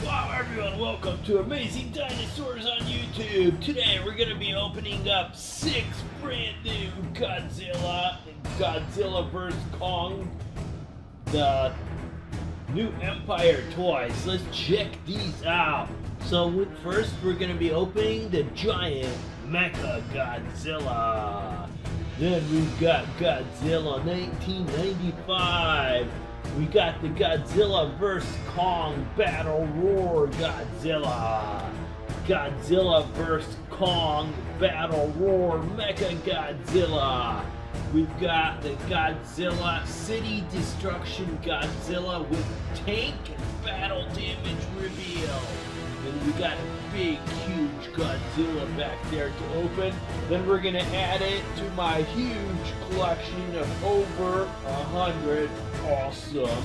Wow everyone, welcome to Amazing Dinosaurs on YouTube. Today we're going to be opening up 6 brand new Godzilla and Godzilla vs. Kong, the new Empire toys. Let's check these out. So first we're going to be opening the giant Mecha Godzilla. Then we've got Godzilla 1995. We got the Godzilla vs. Kong Battle Roar Godzilla. Godzilla vs. Kong Battle Roar Mecha Godzilla. We've got the Godzilla City Destruction Godzilla with tank and battle damage reveal. And we got a big, huge Godzilla back there to open. Then we're gonna add it to my huge collection of over 100 awesome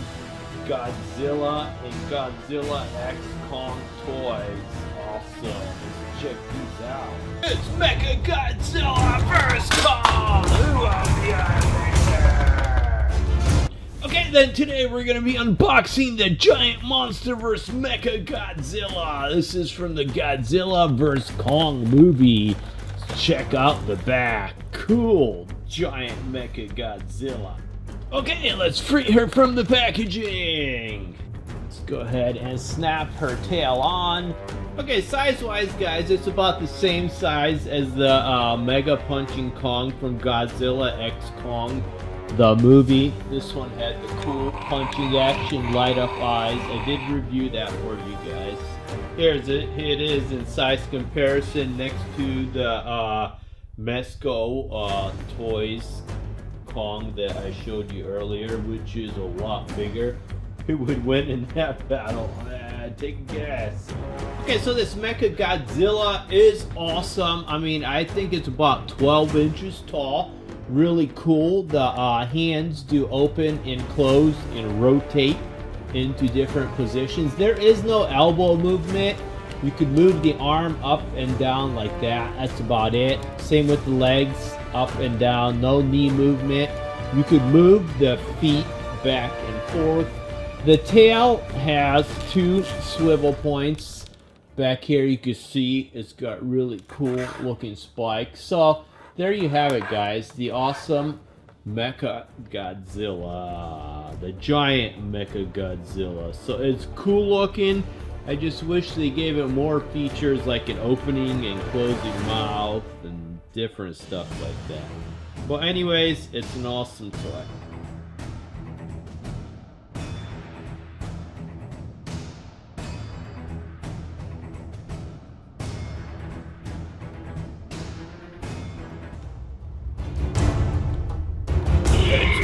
Godzilla and Godzilla X Kong toys. Awesome. Let's check these out. It's Mecha Godzilla vs. Kong! Who will be our victor? Okay, then today we're going to be unboxing the giant monster vs. Mecha Godzilla. This is from the Godzilla vs. Kong movie. Let's check out the back. Cool giant Mecha Godzilla. Okay, let's free her from the packaging. Let's go ahead and snap her tail on. Okay, size-wise, guys, it's about the same size as the Mega Punching Kong from Godzilla X Kong, the movie. This one had the cool punching action, light-up eyes. I did review that for you guys. Here's it. It is in size comparison next to the Mecha Toys Kong that I showed you earlier, which is a lot bigger. Who would win in that battle? Take a guess. Okay, so this Mecha Godzilla is awesome. I mean, I think it's about 12 inches tall. Really cool. The hands do open and close and rotate into different positions. There is no elbow movement. You could move the arm up and down like that. That's about it. Same with the legs, up and down. No knee movement. You could move the feet back and forth. The tail has 2 swivel points. Back here you can see it's got really cool looking spikes. So there you have it, guys. The awesome Mecha Godzilla. The giant Mecha Godzilla. So it's cool looking. I just wish they gave it more features like an opening and closing mouth and different stuff like that. Well, anyways, it's an awesome toy.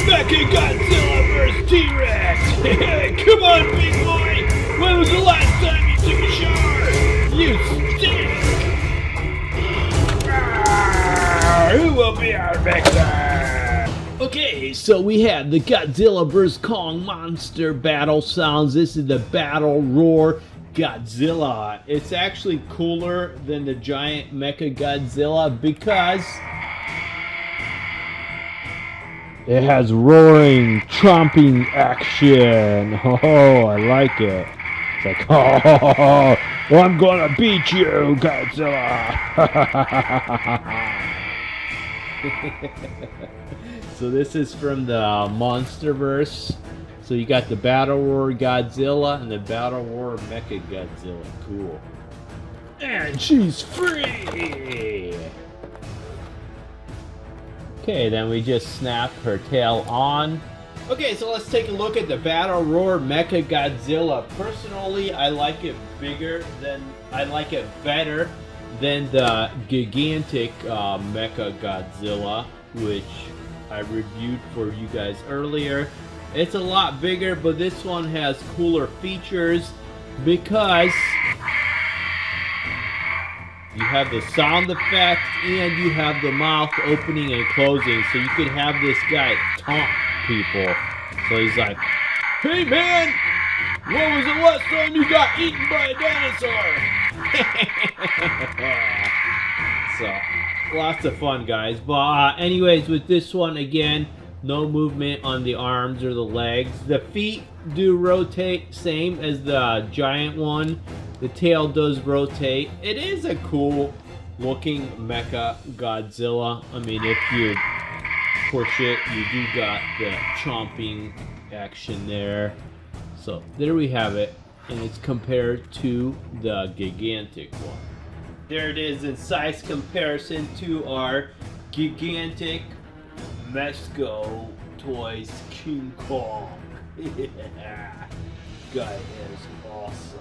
Mecha Godzilla vs. T-Rex! Come on, big boy! When was the last time you took a shower? You stink! Who will be our victor? Okay, so we have the Godzilla vs. Kong monster battle sounds. This is the Battle Roar Godzilla. It's actually cooler than the giant Mecha Godzilla because it has roaring, chomping action. Oh, I like it. It's like, oh, well, I'm gonna beat you, Godzilla. So this is from the Monsterverse. So you got the Battle Roar Godzilla and the Battle Roar Mecha Godzilla. Cool. And she's free. Okay, then we just snap her tail on. Okay, so let's take a look at the Battle Roar Mecha Godzilla. Personally, I like it better than the gigantic Mecha Godzilla, which I reviewed for you guys earlier. It's a lot bigger, but this one has cooler features because you have the sound effect and you have the mouth opening and closing, so you could have this guy taunt people. So he's like, hey man, when was the last time you got eaten by a dinosaur? So, lots of fun, guys. But anyways, with this one, again, No movement on the arms or the legs. The feet do rotate, same as the giant one. The tail does rotate. It is a cool looking Mecha Godzilla. I mean, if you push it, you do got the chomping action there. So there we have it, and it's compared to the gigantic one. There it is in size comparison to our gigantic Mexico Toys King Kong. Yeah, guy is awesome.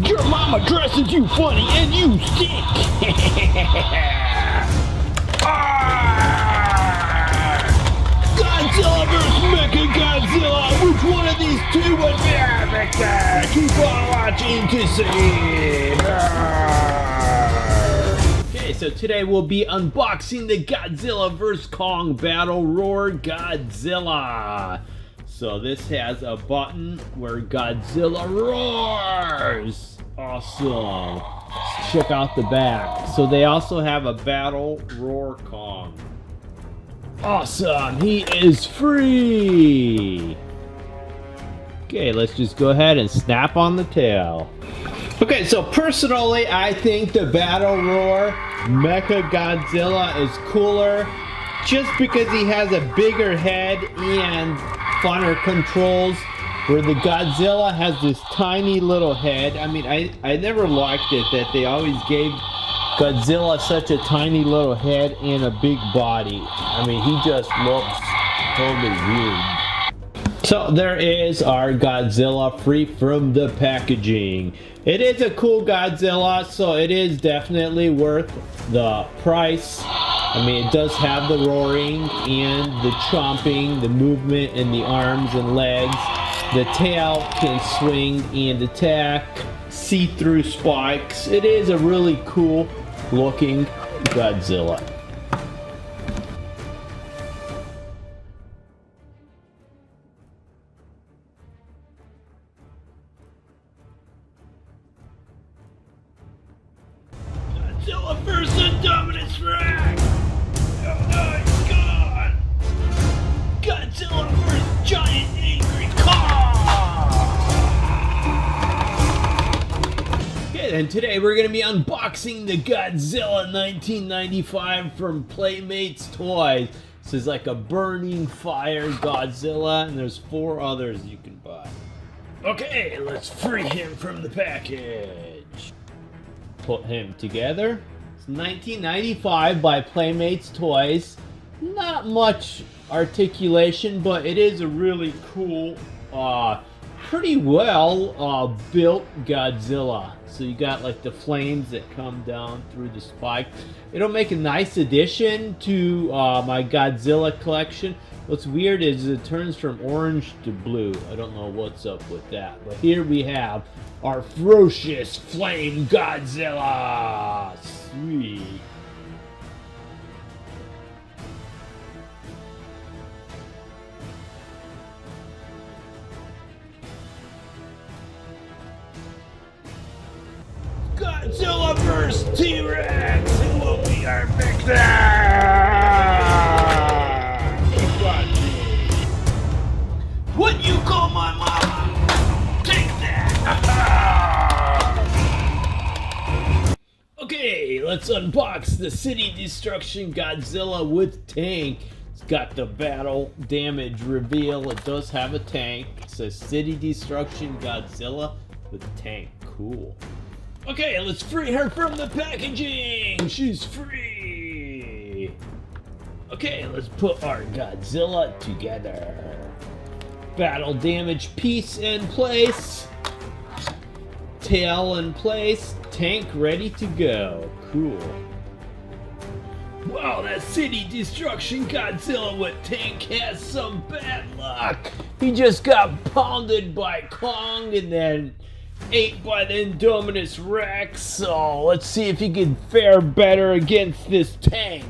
Your mama dresses you funny and you stink. Godzilla vs. Mecha Godzilla. Which one of these two would be our victor? Keep on watching to see. Okay, so today we'll be unboxing the Godzilla vs. Kong Battle Roar Godzilla. So this has a button where Godzilla roars. Awesome. Let's check out the back. So they also have a Battle Roar Kong. Awesome. He is free. Okay, let's just go ahead and snap on the tail. Okay, so personally, I think the Battle Roar Mecha Godzilla is cooler just because he has a bigger head and funner controls, where the Godzilla has this tiny little head. I mean, I never liked it that they always gave Godzilla such a tiny little head and a big body. I mean, he just looks totally weird. So there is our Godzilla free from the packaging. It is a cool Godzilla, so it is definitely worth the price. I mean, it does have the roaring and the chomping, the movement in the arms and legs. The tail can swing and attack, see-through spikes. It is a really cool looking Godzilla. Godzilla vs. Indominus Rex! Oh my god! Godzilla vs. Giant Angry Kong! Okay, and today we're going to be unboxing the Godzilla 1995 from Playmates Toys. This is like a burning fire Godzilla, and there's 4 others you can buy. Okay, let's free him from the package. Put him together. It's 1995 by Playmates Toys. Not much articulation, but it is a really cool, pretty well built Godzilla. So you got like the flames that come down through the spike. It'll make a nice addition to my Godzilla collection. What's weird is it turns from orange to blue. I don't know what's up with that. But here we have our ferocious flame Godzilla. Sweet. Godzilla vs. T-Rex! It will be our victor! Keep watching. What you call my mama? Take that! Okay, let's unbox the City Destruction Godzilla with tank. It's got the battle damage reveal. It does have a tank. It says City Destruction Godzilla with tank. Cool. Okay, let's free her from the packaging! She's free! Okay, let's put our Godzilla together. Battle damage piece in place. Tail in place. Tank ready to go. Cool. Wow, that City Destruction Godzilla with tank has some bad luck. He just got pounded by Kong and then ate by the Indominus Rex, so let's see if he can fare better against this tank.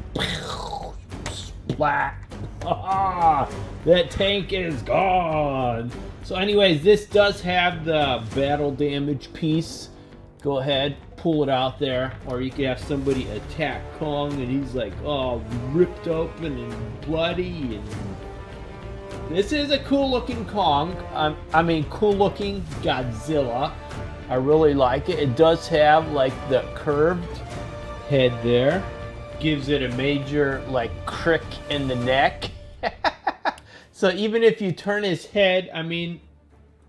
Splat. That tank is gone. So anyways, this does have the battle damage piece go ahead, pull it out there, or you could have somebody attack Kong and he's like, oh, ripped open and bloody. And this is a cool looking Kong. I mean, cool looking Godzilla. I really like it. It does have like the curved head there. Gives it a major like crick in the neck. So even if you turn his head, I mean,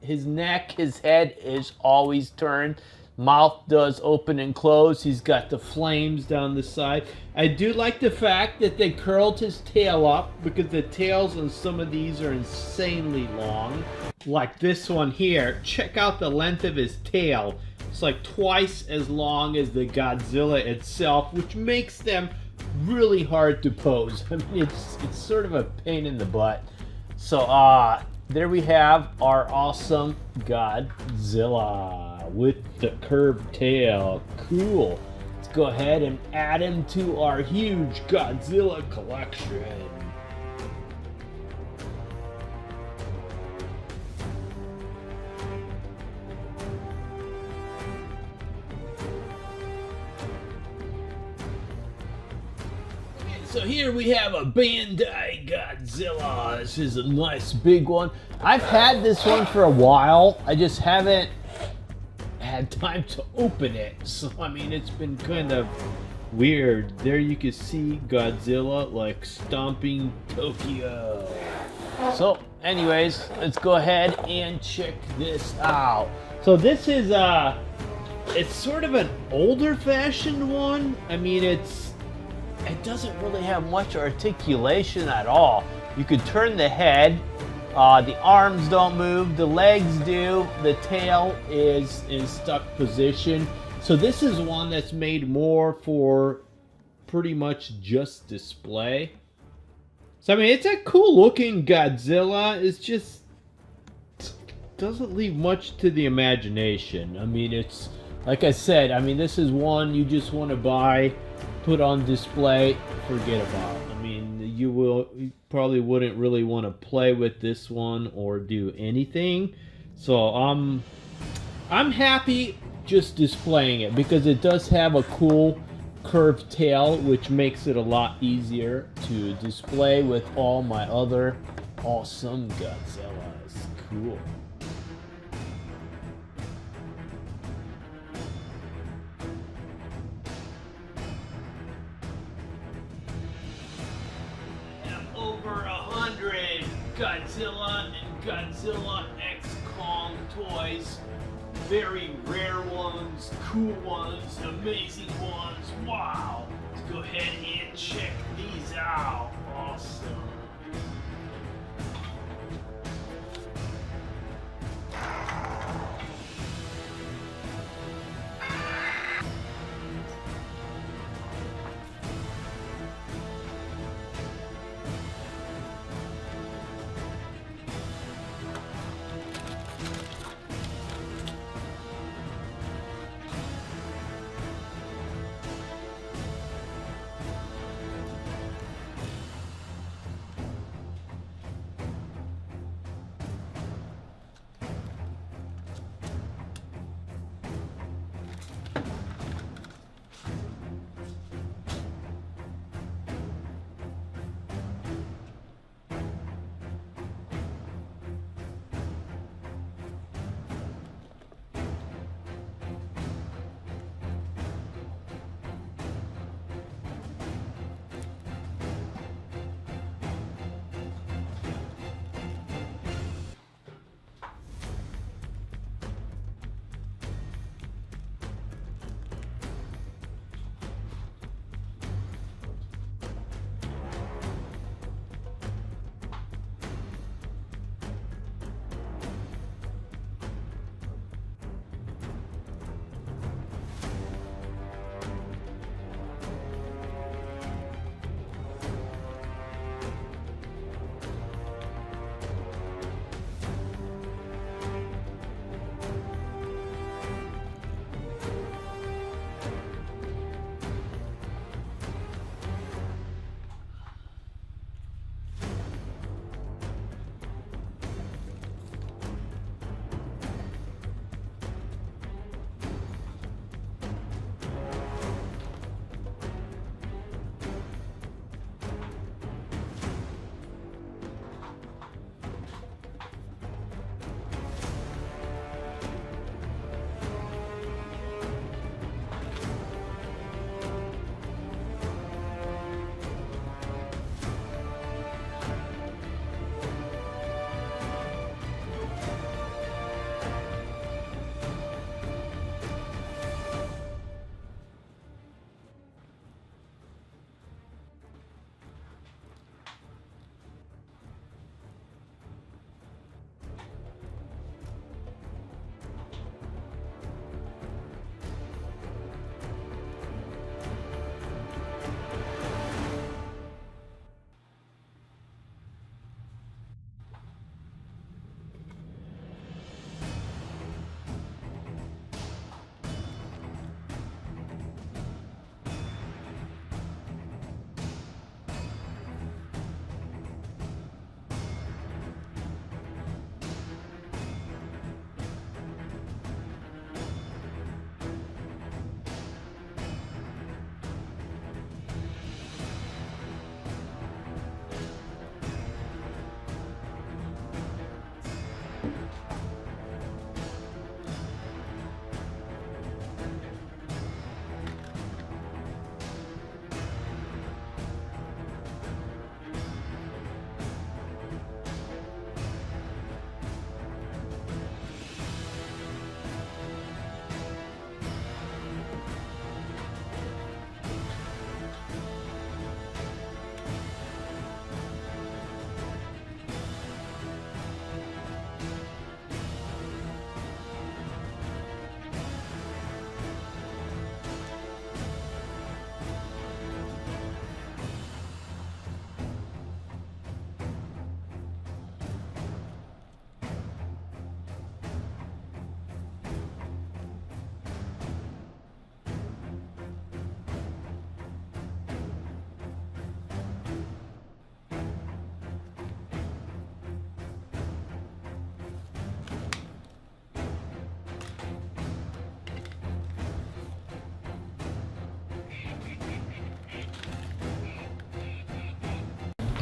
his neck, his head is always turned. Mouth does open and close. He's got the flames down the side. I do like the fact that they curled his tail up because the tails on some of these are insanely long. Like this one here. Check out the length of his tail. It's like twice as long as the Godzilla itself, which makes them really hard to pose. I mean, it's sort of a pain in the butt. So, there we have our awesome Godzilla with the curved tail. Cool. Let's go ahead and add him to our huge Godzilla collection. So here we have a Bandai Godzilla. This is a nice big one. I've had this one for a while. I just haven't had time to open it. So, I mean, it's been kind of weird. There you can see Godzilla like stomping Tokyo. So, anyways, let's go ahead and check this out. So this is, it's sort of an older fashioned one. I mean, it doesn't really have much articulation at all. You could turn the head, the arms don't move, the legs do, the tail is in stuck position. So this is one that's made more for pretty much just display. So I mean, it's a cool looking Godzilla. It's just doesn't leave much to the imagination. I mean, it's like I said, I mean, this is one you just want to buy, put on display, forget about. I mean, you probably wouldn't really want to play with this one or do anything. So I'm happy just displaying it because it does have a cool curved tail, which makes it a lot easier to display with all my other awesome Godzillas. Cool. Over 100 Godzilla and Godzilla X Kong toys. Very rare ones, cool ones, amazing ones. Wow! Let's go ahead and check these out. Awesome.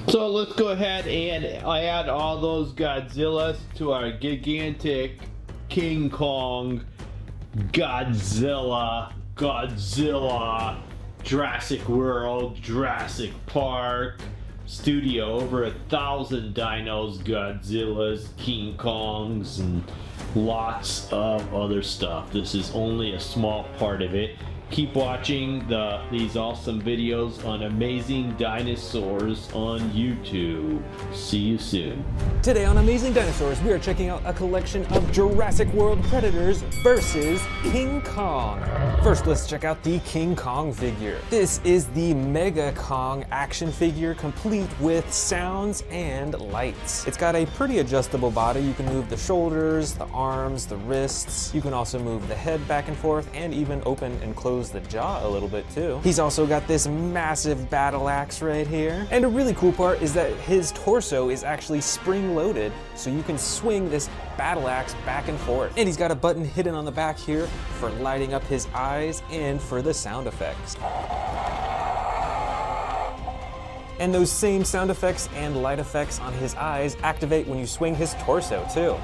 So let's go ahead and add all those Godzillas to our gigantic King Kong Godzilla, Jurassic World, Jurassic Park studio. Over 1,000 dinos, Godzillas, King Kongs, and lots of other stuff. This is only a small part of it. Keep watching these awesome videos on amazing dinosaurs on YouTube. See you soon. Today on Amazing Dinosaurs, we are checking out a collection of Jurassic World predators versus King Kong. First, let's check out the King Kong figure. This is the Mega Kong action figure, complete with sounds and lights. It's got a pretty adjustable body. You can move the shoulders, the arms, the wrists. You can also move the head back and forth and even open and close the jaw a little bit too. He's also got this massive battle axe right here. And a really cool part is that his torso is actually spring-loaded, so you can swing this battle axe back and forth. And he's got a button hidden on the back here for lighting up his eyes and for the sound effects. And those same sound effects and light effects on his eyes activate when you swing his torso too.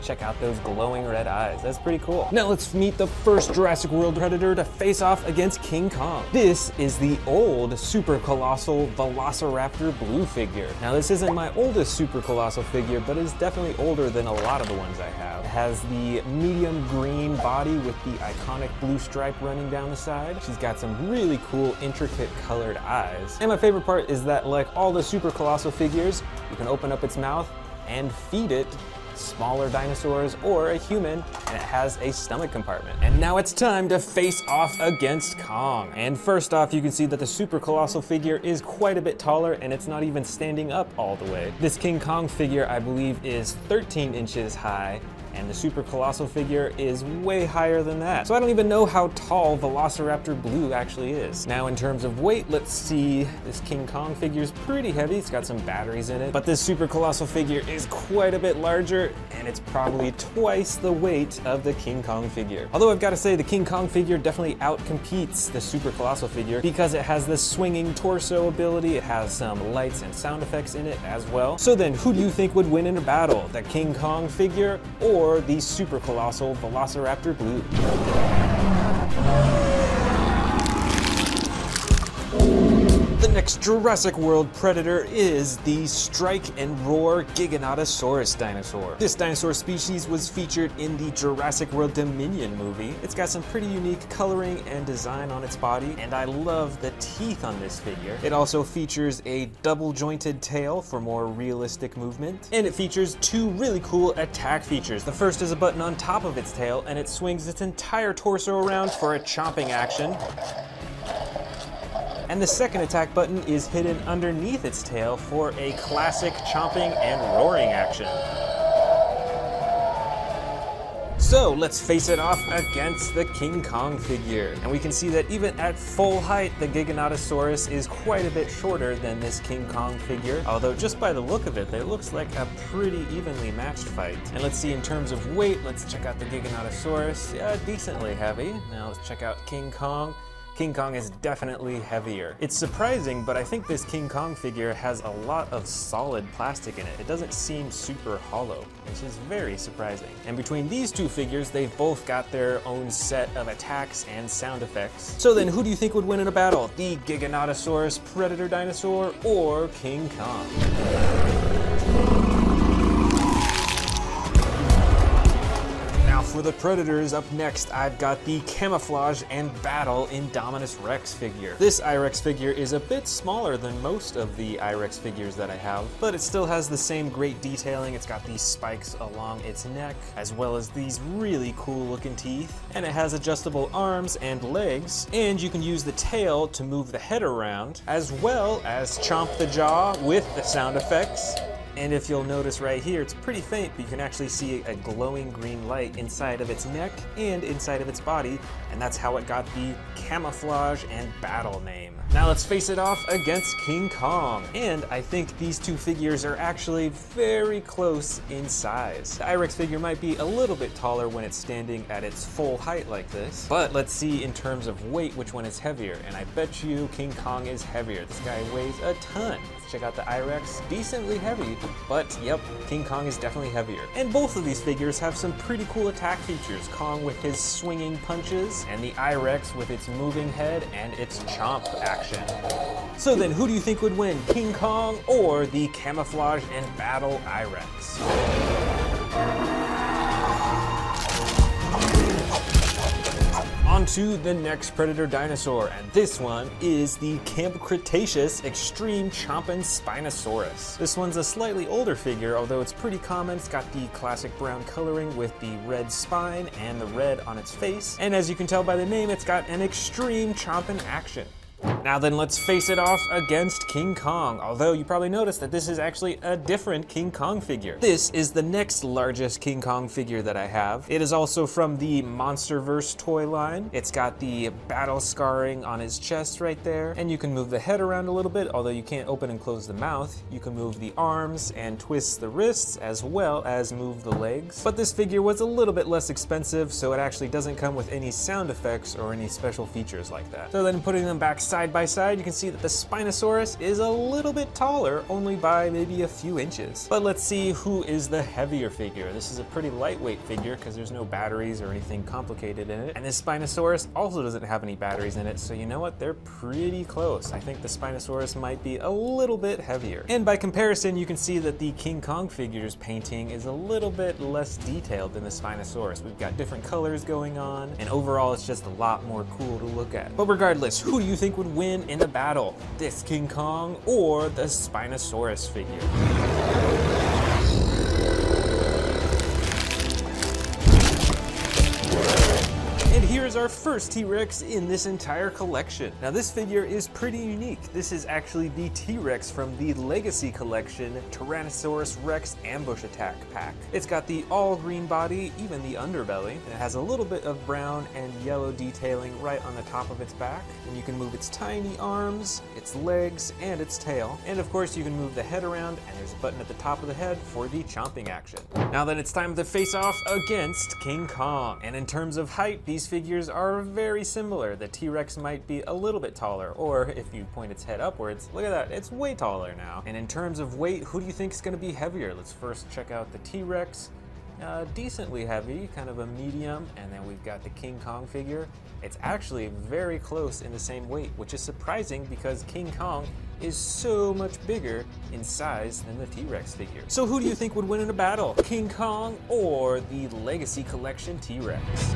Check out those glowing red eyes. That's pretty cool. Now let's meet the first Jurassic World predator to face off against King Kong. This is the old super colossal Velociraptor blue figure. Now this isn't my oldest super colossal figure, but it's definitely older than a lot of the ones I have. It has the medium green body with the iconic blue stripe running down the side. She's got some really cool intricate colored eyes. And my favorite part is that, like all the super colossal figures, you can open up its mouth and feed it smaller dinosaurs or a human, and it has a stomach compartment. And now it's time to face off against Kong. And first off, you can see that the super colossal figure is quite a bit taller, and it's not even standing up all the way. This King Kong figure, I believe, is 13 inches high, and the super colossal figure is way higher than that. So I don't even know how tall Velociraptor Blue actually is. Now in terms of weight, let's see. This King Kong figure is pretty heavy. It's got some batteries in it, but this super colossal figure is quite a bit larger, and it's probably twice the weight of the King Kong figure. Although I've got to say, the King Kong figure definitely outcompetes the super colossal figure because it has this swinging torso ability. It has some lights and sound effects in it as well. So then, who do you think would win in a battle? The King Kong figure or the super colossal Velociraptor Blue? The next Jurassic World predator is the Strike and Roar Giganotosaurus dinosaur. This dinosaur species was featured in the Jurassic World Dominion movie. It's got some pretty unique coloring and design on its body, and I love the teeth on this figure. It also features a double-jointed tail for more realistic movement, and it features two really cool attack features. The first is a button on top of its tail, and it swings its entire torso around for a chomping action. And the second attack button is hidden underneath its tail for a classic chomping and roaring action. So let's face it off against the King Kong figure. And we can see that even at full height, the Giganotosaurus is quite a bit shorter than this King Kong figure. Although just by the look of it, it looks like a pretty evenly matched fight. And let's see in terms of weight, let's check out the Giganotosaurus. Decently heavy. Now let's check out King Kong. King Kong is definitely heavier. It's surprising, but I think this King Kong figure has a lot of solid plastic in it. It doesn't seem super hollow, which is very surprising. And between these two figures, they've both got their own set of attacks and sound effects. So then, who do you think would win in a battle? The Giganotosaurus predator dinosaur or King Kong? For the predators, up next, I've got the Camouflage and Battle Indominus Rex figure. This I-Rex figure is a bit smaller than most of the I-Rex figures that I have, but it still has the same great detailing. It's got these spikes along its neck, as well as these really cool looking teeth, and it has adjustable arms and legs, and you can use the tail to move the head around, as well as chomp the jaw with the sound effects. And if you'll notice right here, it's pretty faint, but you can actually see a glowing green light inside of its neck and inside of its body, and that's how it got the Camouflage and Battle name. Now let's face it off against King Kong. And I think these two figures are actually very close in size. The I-Rex figure might be a little bit taller when it's standing at its full height like this, but let's see in terms of weight which one is heavier, and I bet you King Kong is heavier. This guy weighs a ton. Let's check out the I-Rex. Decently heavy, but yep, King Kong is definitely heavier. And both of these figures have some pretty cool attack features. Kong with his swinging punches, and the I-Rex with its moving head and its chomp action. So then, who do you think would win, King Kong or the camouflage and battle I-Rex? On to the next Predator dinosaur, and this one is the Camp Cretaceous Extreme Chompin' Spinosaurus. This one's a slightly older figure, although it's pretty common. It's got the classic brown coloring with the red spine and the red on its face, and as you can tell by the name, it's got an extreme chompin' action. Now then, let's face it off against King Kong, although you probably noticed that this is actually a different King Kong figure. This is the next largest King Kong figure that I have. It is also from the Monsterverse toy line. It's got the battle scarring on his chest right there, and you can move the head around a little bit, although you can't open and close the mouth. You can move the arms and twist the wrists, as well as move the legs. But this figure was a little bit less expensive, so it actually doesn't come with any sound effects or any special features like that. So then, putting them back side by side, you can see that the Spinosaurus is a little bit taller, only by maybe a few inches. But let's see who is the heavier figure. This is a pretty lightweight figure because there's no batteries or anything complicated in it. And this Spinosaurus also doesn't have any batteries in it, so you know what? They're pretty close. I think the Spinosaurus might be a little bit heavier. And by comparison, you can see that the King Kong figure's painting is a little bit less detailed than the Spinosaurus. We've got different colors going on, and overall it's just a lot more cool to look at. But regardless, who do you think would win in the battle? This King Kong or the Spinosaurus figure? And here's our first T-Rex in this entire collection. Now this figure is pretty unique. This is actually the T-Rex from the Legacy Collection Tyrannosaurus Rex Ambush Attack Pack. It's got the all green body, even the underbelly, and it has a little bit of brown and yellow detailing right on the top of its back. And you can move its tiny arms, its legs, and its tail. And of course you can move the head around, and there's a button at the top of the head for the chomping action. Now then, it's time to face off against King Kong. And in terms of height, these figures are very similar. The T-Rex might be a little bit taller, or if you point its head upwards, look at that, it's way taller now. And in terms of weight, who do you think is going to be heavier? Let's first check out the T-Rex. Decently heavy, kind of a medium, and then we've got the King Kong figure. It's actually very close in the same weight, which is surprising because King Kong is so much bigger in size than the T-Rex figure. So who do you think would win in a battle? King Kong or the Legacy Collection T-Rex?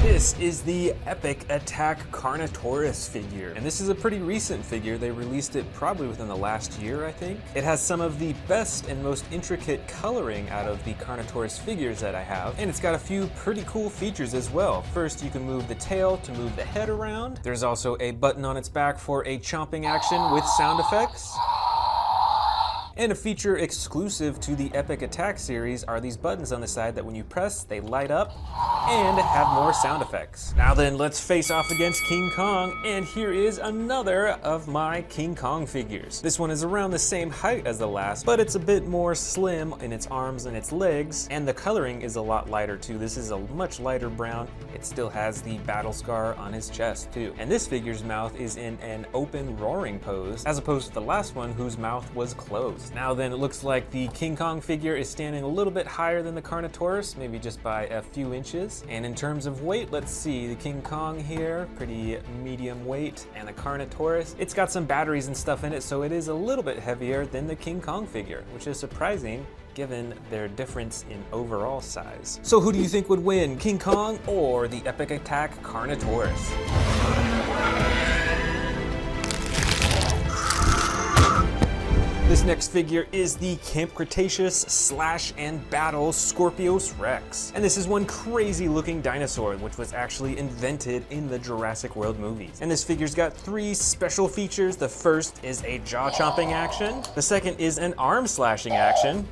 This is the Epic Attack Carnotaurus figure, and this is a pretty recent figure. They released it probably within the last year, I think. It has some of the best and most intricate coloring out of the Carnotaurus figures that I have, and it's got a few pretty cool features as well. First, you can move the tail to move the head around. There's also a button on its back for a chomping action with sound effects. And a feature exclusive to the Epic Attack series are these buttons on the side that when you press, they light up and have more sound effects. Now then, let's face off against King Kong, and here is another of my King Kong figures. This one is around the same height as the last, but it's a bit more slim in its arms and its legs, and the coloring is a lot lighter too. This is a much lighter brown. It still has the battle scar on his chest too. And this figure's mouth is in an open roaring pose, as opposed to the last one whose mouth was closed. Now then, it looks like the King Kong figure is standing a little bit higher than the Carnotaurus, maybe just by a few inches. And in terms of weight, let's see, the King Kong here, pretty medium weight, and the Carnotaurus, it's got some batteries and stuff in it, so it is a little bit heavier than the King Kong figure, which is surprising given their difference in overall size. So who do you think would win, King Kong or the Epic Attack Carnotaurus? This next figure is the Camp Cretaceous Slash and Battle Scorpios Rex. And this is one crazy looking dinosaur which was actually invented in the Jurassic World movies. And this figure's got three special features. The first is a jaw chomping action. The second is an arm slashing action.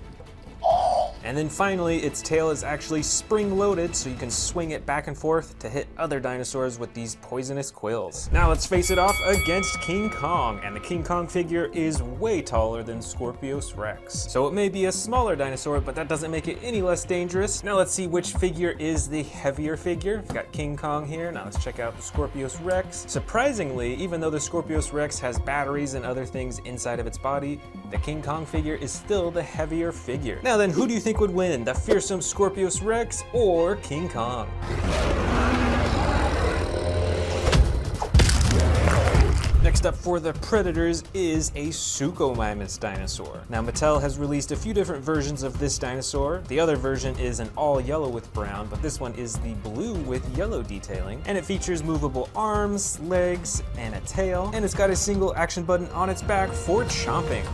And then finally, its tail is actually spring-loaded, so you can swing it back and forth to hit other dinosaurs with these poisonous quills. Now let's face it off against King Kong, and the King Kong figure is way taller than Scorpios Rex. So it may be a smaller dinosaur, but that doesn't make it any less dangerous. Now let's see which figure is the heavier figure. We've got King Kong here. Now let's check out the Scorpios Rex. Surprisingly, even though the Scorpios Rex has batteries and other things inside of its body, the King Kong figure is still the heavier figure. Now then, who do you think would win, the fearsome Scorpios Rex or King Kong? Next up for the Predators is a Suchomimus dinosaur. Now Mattel has released a few different versions of this dinosaur. The other version is an all yellow with brown, but this one is the blue with yellow detailing. And it features movable arms, legs, and a tail. And it's got a single action button on its back for chomping.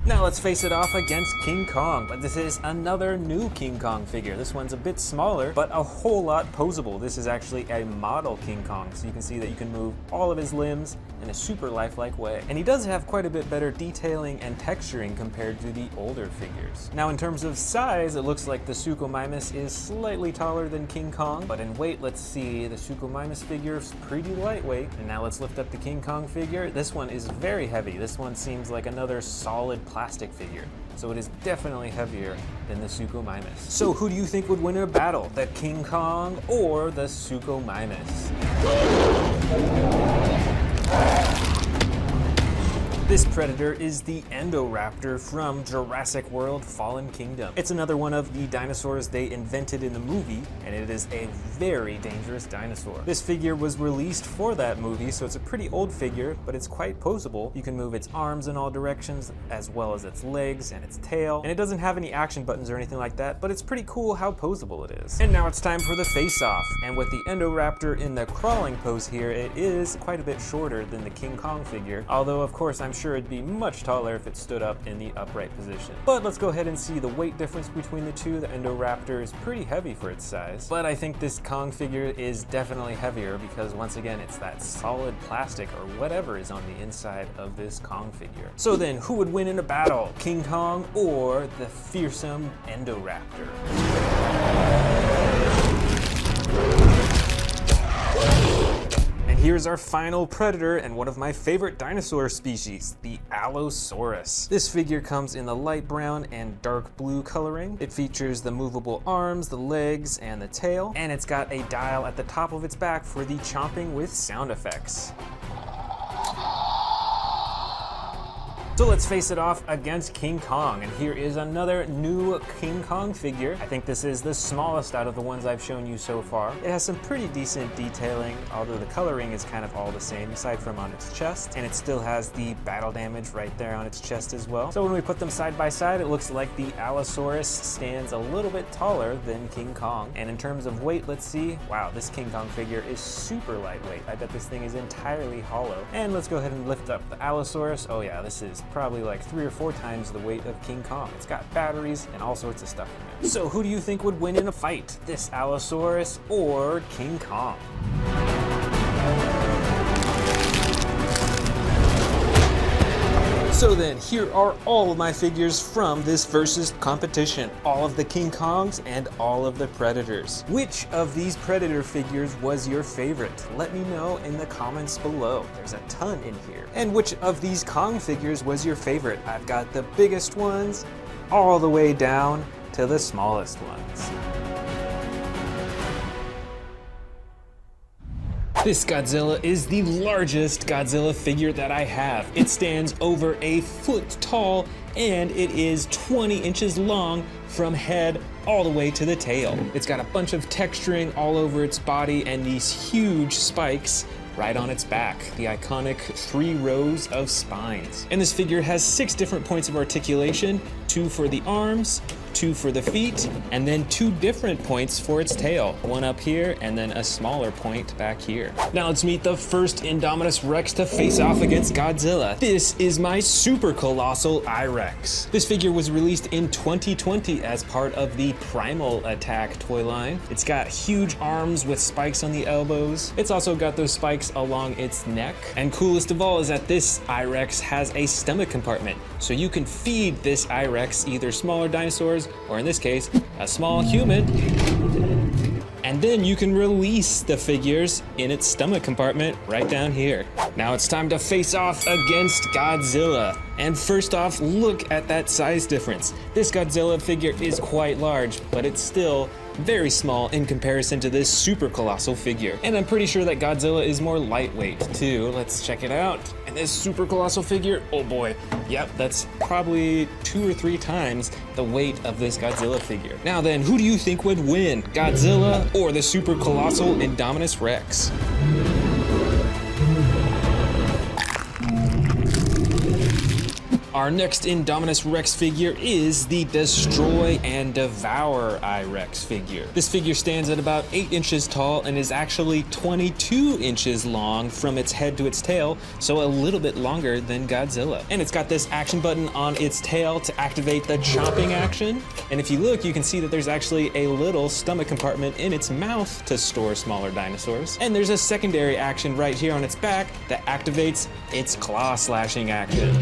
Now let's face it off against King Kong, but this is another new King Kong figure. This one's a bit smaller, but a whole lot posable. This is actually a model King Kong, so you can see that you can move all of his limbs in a super lifelike way. And he does have quite a bit better detailing and texturing compared to the older figures. Now in terms of size, it looks like the Suchomimus is slightly taller than King Kong, but in weight, let's see, the Suchomimus figure is pretty lightweight. And now let's lift up the King Kong figure. This one is very heavy. This one seems like another solid plastic figure, so it is definitely heavier than the Suchomimus. So who do you think would win a battle, the King Kong or the Suchomimus? This predator is the Endoraptor from Jurassic World Fallen Kingdom. It's another one of the dinosaurs they invented in the movie, and it is a very dangerous dinosaur. This figure was released for that movie, so it's a pretty old figure, but it's quite posable. You can move its arms in all directions, as well as its legs and its tail, and it doesn't have any action buttons or anything like that, but it's pretty cool how posable it is. And now it's time for the face-off, and with the Endoraptor in the crawling pose here, it is quite a bit shorter than the King Kong figure, although of course I'm sure it'd be much taller if it stood up in the upright position. But let's go ahead and see the weight difference between the two. The Endoraptor is pretty heavy for its size, but I think this Kong figure is definitely heavier because once again, it's that solid plastic or whatever is on the inside of this Kong figure. So then, who would win in a battle, King Kong or the fearsome Endoraptor? Here's our final predator and one of my favorite dinosaur species, the Allosaurus. This figure comes in the light brown and dark blue coloring. It features the movable arms, the legs, and the tail, and it's got a dial at the top of its back for the chomping with sound effects. So let's face it off against King Kong, and here is another new King Kong figure. I think this is the smallest out of the ones I've shown you so far. It has some pretty decent detailing, although the coloring is kind of all the same, aside from on its chest, and it still has the battle damage right there on its chest as well. So when we put them side by side, it looks like the Allosaurus stands a little bit taller than King Kong. And in terms of weight, let's see. Wow, this King Kong figure is super lightweight. I bet this thing is entirely hollow. And let's go ahead and lift up the Allosaurus. Oh yeah, this is probably like 3 or 4 times the weight of King Kong. It's got batteries and all sorts of stuff in there. So who do you think would win in a fight? This Allosaurus or King Kong? So then, here are all of my figures from this versus competition. All of the King Kongs and all of the Predators. Which of these Predator figures was your favorite? Let me know in the comments below. There's a ton in here. And which of these Kong figures was your favorite? I've got the biggest ones all the way down to the smallest ones. This Godzilla is the largest Godzilla figure that I have. It stands over a foot tall and it is 20 inches long from head all the way to the tail. It's got a bunch of texturing all over its body and these huge spikes right on its back, the iconic 3 rows of spines. And this figure has 6 different points of articulation, 2 for the arms, 2 for the feet, and then 2 different points for its tail. 1 up here, and then a smaller point back here. Now let's meet the first Indominus Rex to face off against Godzilla. This is my super colossal I-Rex. This figure was released in 2020 as part of the Primal Attack toy line. It's got huge arms with spikes on the elbows. It's also got those spikes along its neck. And coolest of all is that this I-Rex has a stomach compartment. So you can feed this I-Rex either smaller dinosaurs dinosaurs, or in this case, a small human. And then you can release the figures in its stomach compartment right down here. Now it's time to face off against Godzilla. And first off, look at that size difference. This Godzilla figure is quite large, but it's still very small in comparison to this super colossal figure. And I'm pretty sure that Godzilla is more lightweight too. Let's check it out. And this super colossal figure, oh boy, yep, that's probably 2 or 3 times the weight of this Godzilla figure. Now then, who do you think would win, Godzilla or the super colossal Indominus Rex? Our next Indominus Rex figure is the Destroy and Devour I-Rex figure. This figure stands at about 8 inches tall and is actually 22 inches long from its head to its tail, so a little bit longer than Godzilla. And it's got this action button on its tail to activate the chomping action. And if you look, you can see that there's actually a little stomach compartment in its mouth to store smaller dinosaurs. And there's a secondary action right here on its back that activates its claw slashing action.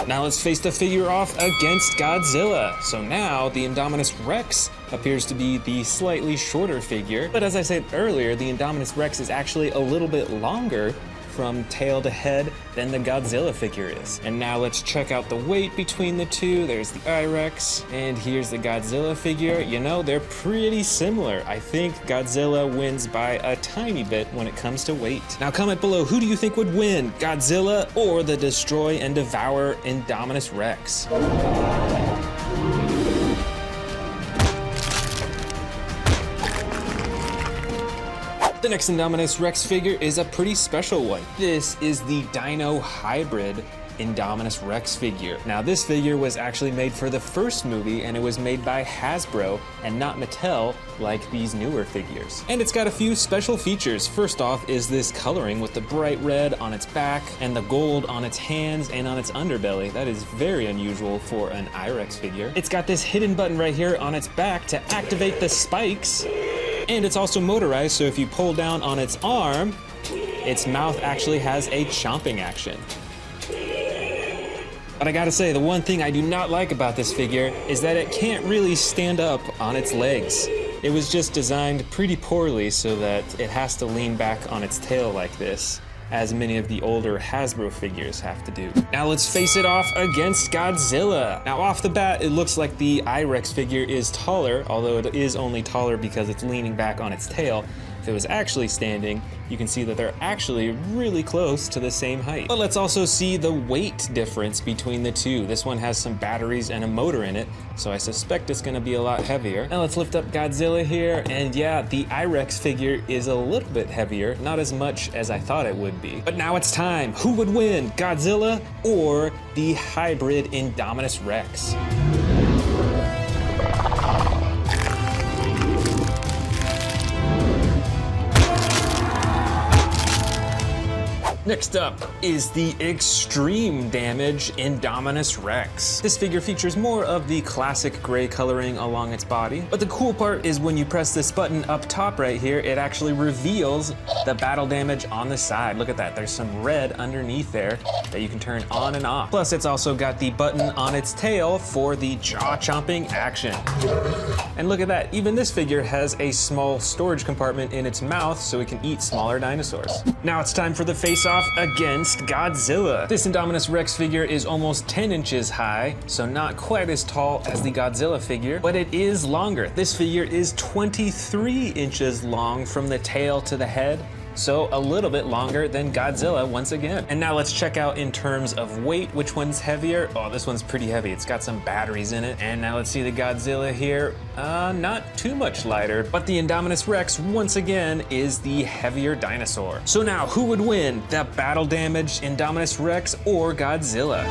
Now let's face the figure off against Godzilla. So now the Indominus Rex appears to be the slightly shorter figure, but as I said earlier, the Indominus Rex is actually a little bit longer from tail to head than the Godzilla figure is. And now let's check out the weight between the two. There's the I-Rex, and here's the Godzilla figure. You know, they're pretty similar. I think Godzilla wins by a tiny bit when it comes to weight. Now comment below, who do you think would win, Godzilla or the Destroy and Devour Indominus Rex? The next Indominus Rex figure is a pretty special one. This is the Dino Hybrid Indominus Rex figure. Now this figure was actually made for the first movie, and it was made by Hasbro and not Mattel like these newer figures. And it's got a few special features. First off is this coloring with the bright red on its back and the gold on its hands and on its underbelly. That is very unusual for an I-Rex figure. It's got this hidden button right here on its back to activate the spikes. And it's also motorized, so if you pull down on its arm, its mouth actually has a chomping action. But I gotta say, the one thing I do not like about this figure is that it can't really stand up on its legs. It was just designed pretty poorly so that it has to lean back on its tail like this, as many of the older Hasbro figures have to do. Now let's face it off against Godzilla. Now off the bat, it looks like the I-Rex figure is taller, although it is only taller because it's leaning back on its tail. If it was actually standing, you can see that they're actually really close to the same height. But let's also see the weight difference between the two. This one has some batteries and a motor in it, so I suspect it's gonna be a lot heavier. Now let's lift up Godzilla here, and yeah, the I-Rex figure is a little bit heavier, not as much as I thought it would be. But now it's time. Who would win, Godzilla or the hybrid Indominus Rex? Next up is the Extreme Damage Indominus Rex. This figure features more of the classic gray coloring along its body, but the cool part is when you press this button up top right here, it actually reveals the battle damage on the side. Look at that, there's some red underneath there that you can turn on and off. Plus it's also got the button on its tail for the jaw chomping action. And look at that, even this figure has a small storage compartment in its mouth so it can eat smaller dinosaurs. Now it's time for the face-off against Godzilla. This Indominus Rex figure is almost 10 inches high, so not quite as tall as the Godzilla figure, but it is longer. This figure is 23 inches long from the tail to the head, so a little bit longer than Godzilla once again. And now let's check out in terms of weight, which one's heavier. Oh, this one's pretty heavy. It's got some batteries in it. And now let's see the Godzilla here. Not too much lighter, but the Indominus Rex once again is the heavier dinosaur. So now who would win, the battle damaged Indominus Rex or Godzilla?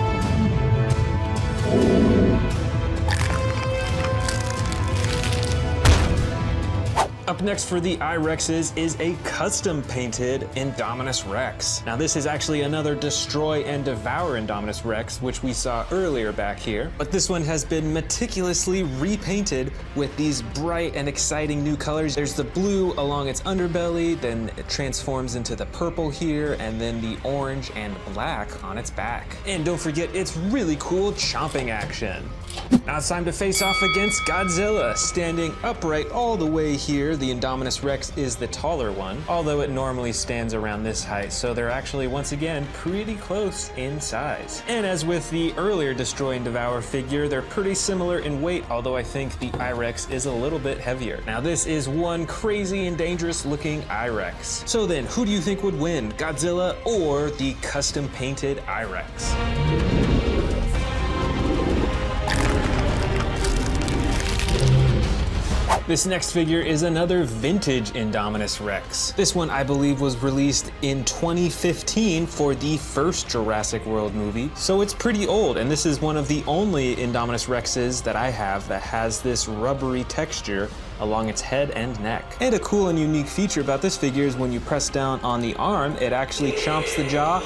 Up next for the I-Rexes is a custom painted Indominus Rex. Now this is actually another Destroy and Devour Indominus Rex, which we saw earlier back here. But this one has been meticulously repainted with these bright and exciting new colors. There's the blue along its underbelly, then it transforms into the purple here, and then the orange and black on its back. And don't forget its really cool chomping action. Now it's time to face off against Godzilla. Standing upright all the way here, the Indominus Rex is the taller one, although it normally stands around this height, so they're actually once again pretty close in size. And as with the earlier Destroy and Devour figure, they're pretty similar in weight, although I think the I-Rex is a little bit heavier. Now this is one crazy and dangerous looking I-Rex. So then, who do you think would win, Godzilla or the custom painted I-Rex? This next figure is another vintage Indominus Rex. This one I believe was released in 2015 for the first Jurassic World movie, so it's pretty old, and this is one of the only Indominus Rexes that I have that has this rubbery texture along its head and neck. And a cool and unique feature about this figure is when you press down on the arm, it actually chomps the jaw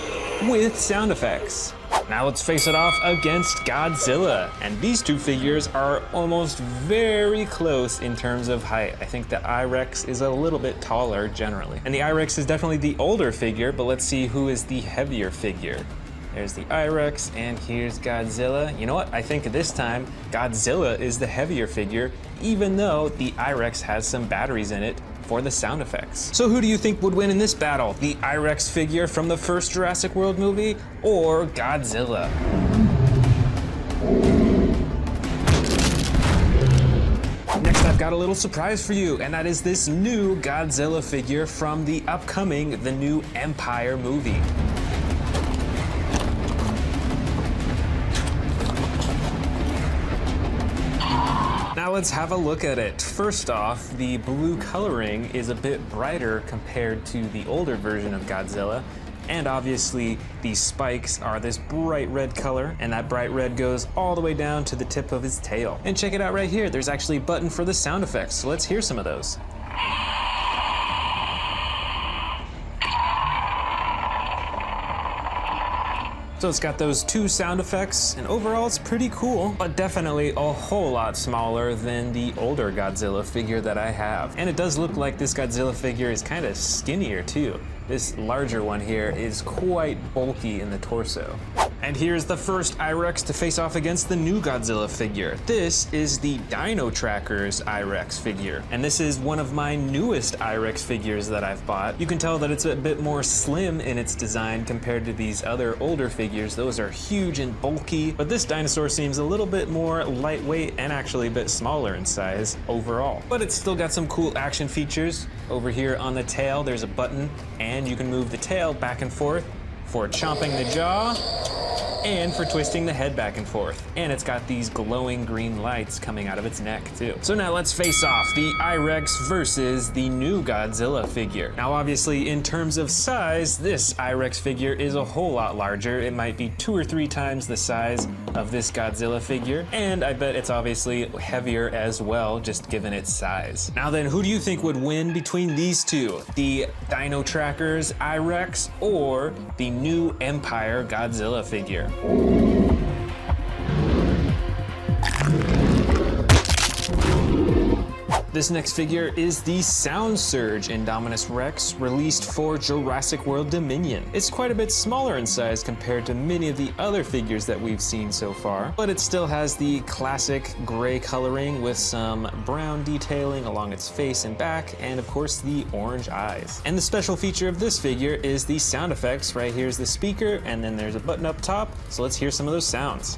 with sound effects. Now let's face it off against Godzilla. And these two figures are almost very close in terms of height. I think the I-Rex is a little bit taller generally. And the I-Rex is definitely the older figure, but let's see who is the heavier figure. There's the I-Rex, and here's Godzilla. You know what? I think this time Godzilla is the heavier figure, even though the I-Rex has some batteries in it for the sound effects. So who do you think would win in this battle? The I-Rex figure from the first Jurassic World movie or Godzilla? Next, I've got a little surprise for you, and that is this new Godzilla figure from the upcoming The New Empire movie. Now let's have a look at it. First off, the blue coloring is a bit brighter compared to the older version of Godzilla. And obviously the spikes are this bright red color, and that bright red goes all the way down to the tip of his tail. And check it out right here, there's actually a button for the sound effects, so let's hear some of those. So it's got those two sound effects, and overall it's pretty cool, but definitely a whole lot smaller than the older Godzilla figure that I have. And it does look like this Godzilla figure is kind of skinnier too. This larger one here is quite bulky in the torso. And here's the first I-Rex to face off against the new Godzilla figure. This is the Dino Tracker's I-Rex figure. And this is one of my newest I-Rex figures that I've bought. You can tell that it's a bit more slim in its design compared to these other older figures. Those are huge and bulky, but this dinosaur seems a little bit more lightweight and actually a bit smaller in size overall. But it's still got some cool action features. Over here on the tail, there's a button, and you can move the tail back and forth for chomping the jaw and for twisting the head back and forth. And it's got these glowing green lights coming out of its neck too. So now let's face off, the I-Rex versus the new Godzilla figure. Now obviously in terms of size, this I-Rex figure is a whole lot larger. It might be 2 or 3 times the size of this Godzilla figure, and I bet it's obviously heavier as well, just given its size. Now then, who do you think would win between these two? The Dino Tracker's I-Rex or the new Empire Godzilla figure? This next figure is the Sound Surge Indominus Rex, released for Jurassic World Dominion. It's quite a bit smaller in size compared to many of the other figures that we've seen so far, but it still has the classic gray coloring with some brown detailing along its face and back, and of course the orange eyes. And the special feature of this figure is the sound effects. Right here's the speaker, and then there's a button up top, so let's hear some of those sounds.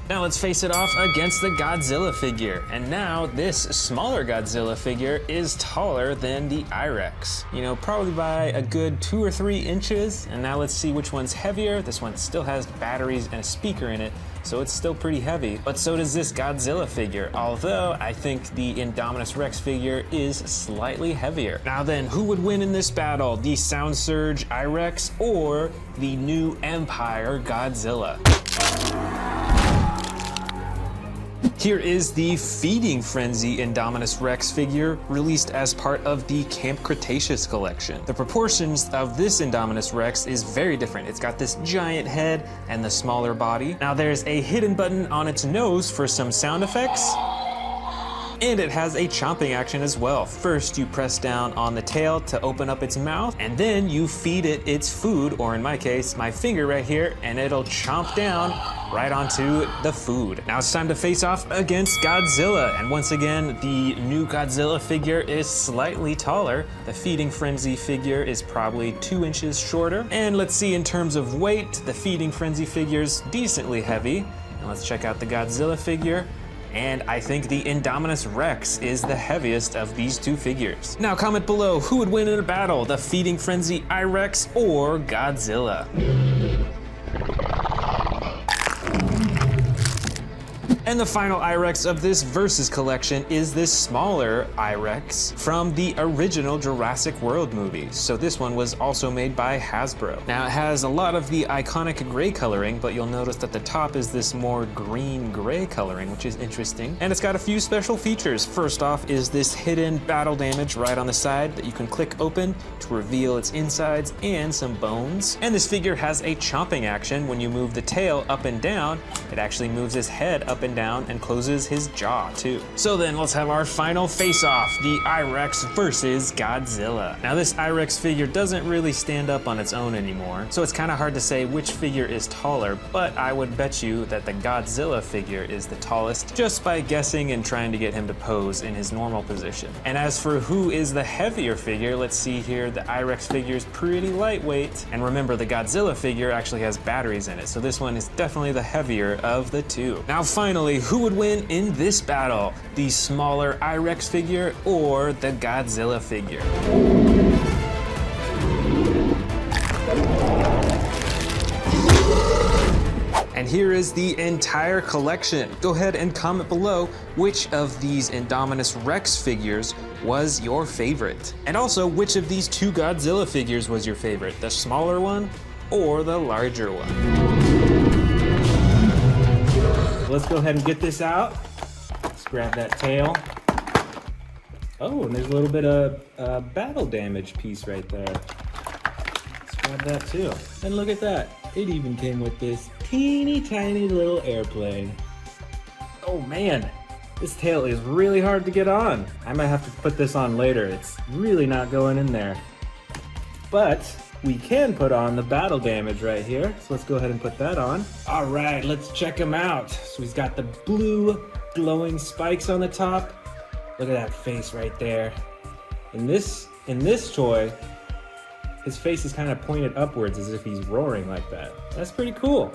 Now let's face it off against the Godzilla figure. And now this smaller Godzilla figure is taller than the I-Rex. You know, probably by a good 2 or 3 inches. And now let's see which one's heavier. This one still has batteries and a speaker in it, so it's still pretty heavy. But so does this Godzilla figure, although I think the Indominus Rex figure is slightly heavier. Now then, who would win in this battle? The Sound Surge I-Rex or the new Empire Godzilla? Here is the Feeding Frenzy Indominus Rex figure, released as part of the Camp Cretaceous collection. The proportions of this Indominus Rex is very different. It's got this giant head and the smaller body. Now there's a hidden button on its nose for some sound effects. And it has a chomping action as well. First, you press down on the tail to open up its mouth, and then you feed it its food, or in my case, my finger right here, and it'll chomp down right onto the food. Now it's time to face off against Godzilla. And once again, the new Godzilla figure is slightly taller. The Feeding Frenzy figure is probably 2 inches shorter. And let's see, in terms of weight, the Feeding Frenzy figure's decently heavy. And let's check out the Godzilla figure. And I think the Indominus Rex is the heaviest of these two figures. Now comment below, who would win in a battle, the Feeding Frenzy I-Rex or Godzilla? And the final I-Rex of this Versus collection is this smaller I-Rex from the original Jurassic World movie. So this one was also made by Hasbro. Now it has a lot of the iconic gray coloring, but you'll notice that the top is this more green-gray coloring, which is interesting. And it's got a few special features. First off is this hidden battle damage right on the side that you can click open to reveal its insides and some bones. And this figure has a chomping action. When you move the tail up and down, it actually moves his head up and down and closes his jaw too. So then let's have our final face-off, the I-Rex versus Godzilla. Now this I-Rex figure doesn't really stand up on its own anymore, so it's kind of hard to say which figure is taller, but I would bet you that the Godzilla figure is the tallest just by guessing and trying to get him to pose in his normal position. And as for who is the heavier figure, let's see here, the I-Rex figure is pretty lightweight. And remember, the Godzilla figure actually has batteries in it, so this one is definitely the heavier of the two. Now finally, who would win in this battle? The smaller I-Rex figure or the Godzilla figure? And here is the entire collection. Go ahead and comment below which of these Indominus Rex figures was your favorite. And also, which of these two Godzilla figures was your favorite? The smaller one or the larger one? Let's go ahead and get this out. Let's grab that tail. Oh, and there's a little bit of battle damage piece right there. Let's grab that too. And look at that. It even came with this teeny tiny little airplane. Oh man, this tail is really hard to get on. I might have to put this on later. It's really not going in there. But we can put on the battle damage right here. So let's go ahead and put that on. All right, let's check him out. So he's got the blue glowing spikes on the top. Look at that face right there. In this toy, his face is kind of pointed upwards as if he's roaring like that. That's pretty cool.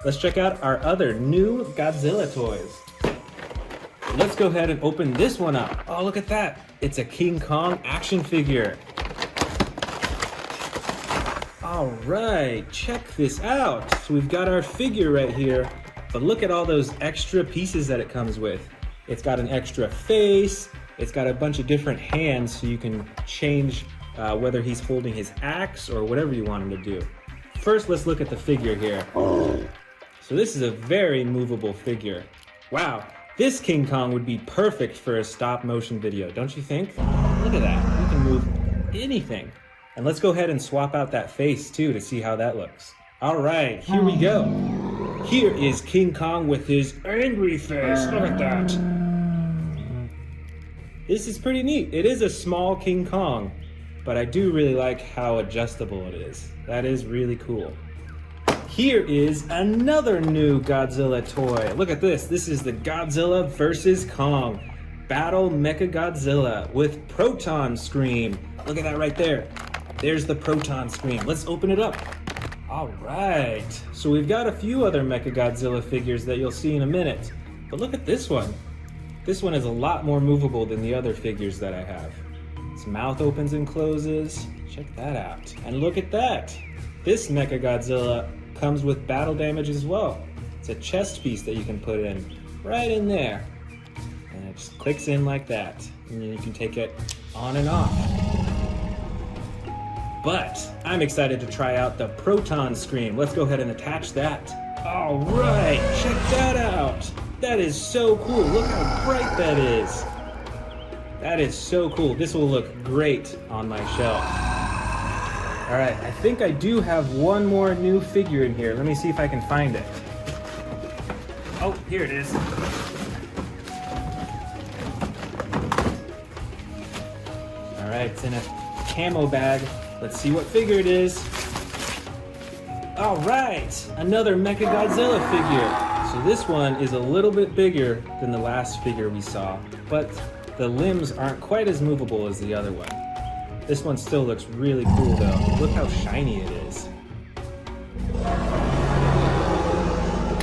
Let's check out our other new Godzilla toys. Let's go ahead and open this one up. Oh, look at that. It's a King Kong action figure. All right, check this out. So we've got our figure right here, but look at all those extra pieces that it comes with. It's got an extra face. It's got a bunch of different hands so you can change whether he's holding his axe or whatever you want him to do. First, let's look at the figure here. So this is a very movable figure. Wow, this King Kong would be perfect for a stop motion video, don't you think? Look at that, you can move anything. And let's go ahead and swap out that face too to see how that looks. All right, here we go. Here is King Kong with his angry face. Look at that. This is pretty neat. It is a small King Kong, but I do really like how adjustable it is. That is really cool. Here is another new Godzilla toy. Look at this. This is the Godzilla vs. Kong Battle Mecha Godzilla with Proton Scream. Look at that right there. There's the Proton Scream. Let's open it up. All right. So we've got a few other Mecha Godzilla figures that you'll see in a minute. But look at this one. This one is a lot more movable than the other figures that I have. Its mouth opens and closes. Check that out. And look at that. This Mecha Godzilla comes with battle damage as well. It's a chest piece that you can put in right in there. And it just clicks in like that. And then you can take it on and off. But I'm excited to try out the Proton Scream. Let's go ahead and attach that. All right, check that out. That is so cool. Look how bright that is. That is so cool. This will look great on my shelf. All right, I think I do have one more new figure in here. Let me see if I can find it. Oh, here it is. All right, it's in a camo bag. Let's see what figure it is. All right, another Mecha Godzilla figure. So this one is a little bit bigger than the last figure we saw, but the limbs aren't quite as movable as the other one. This one still looks really cool though. Look how shiny it is.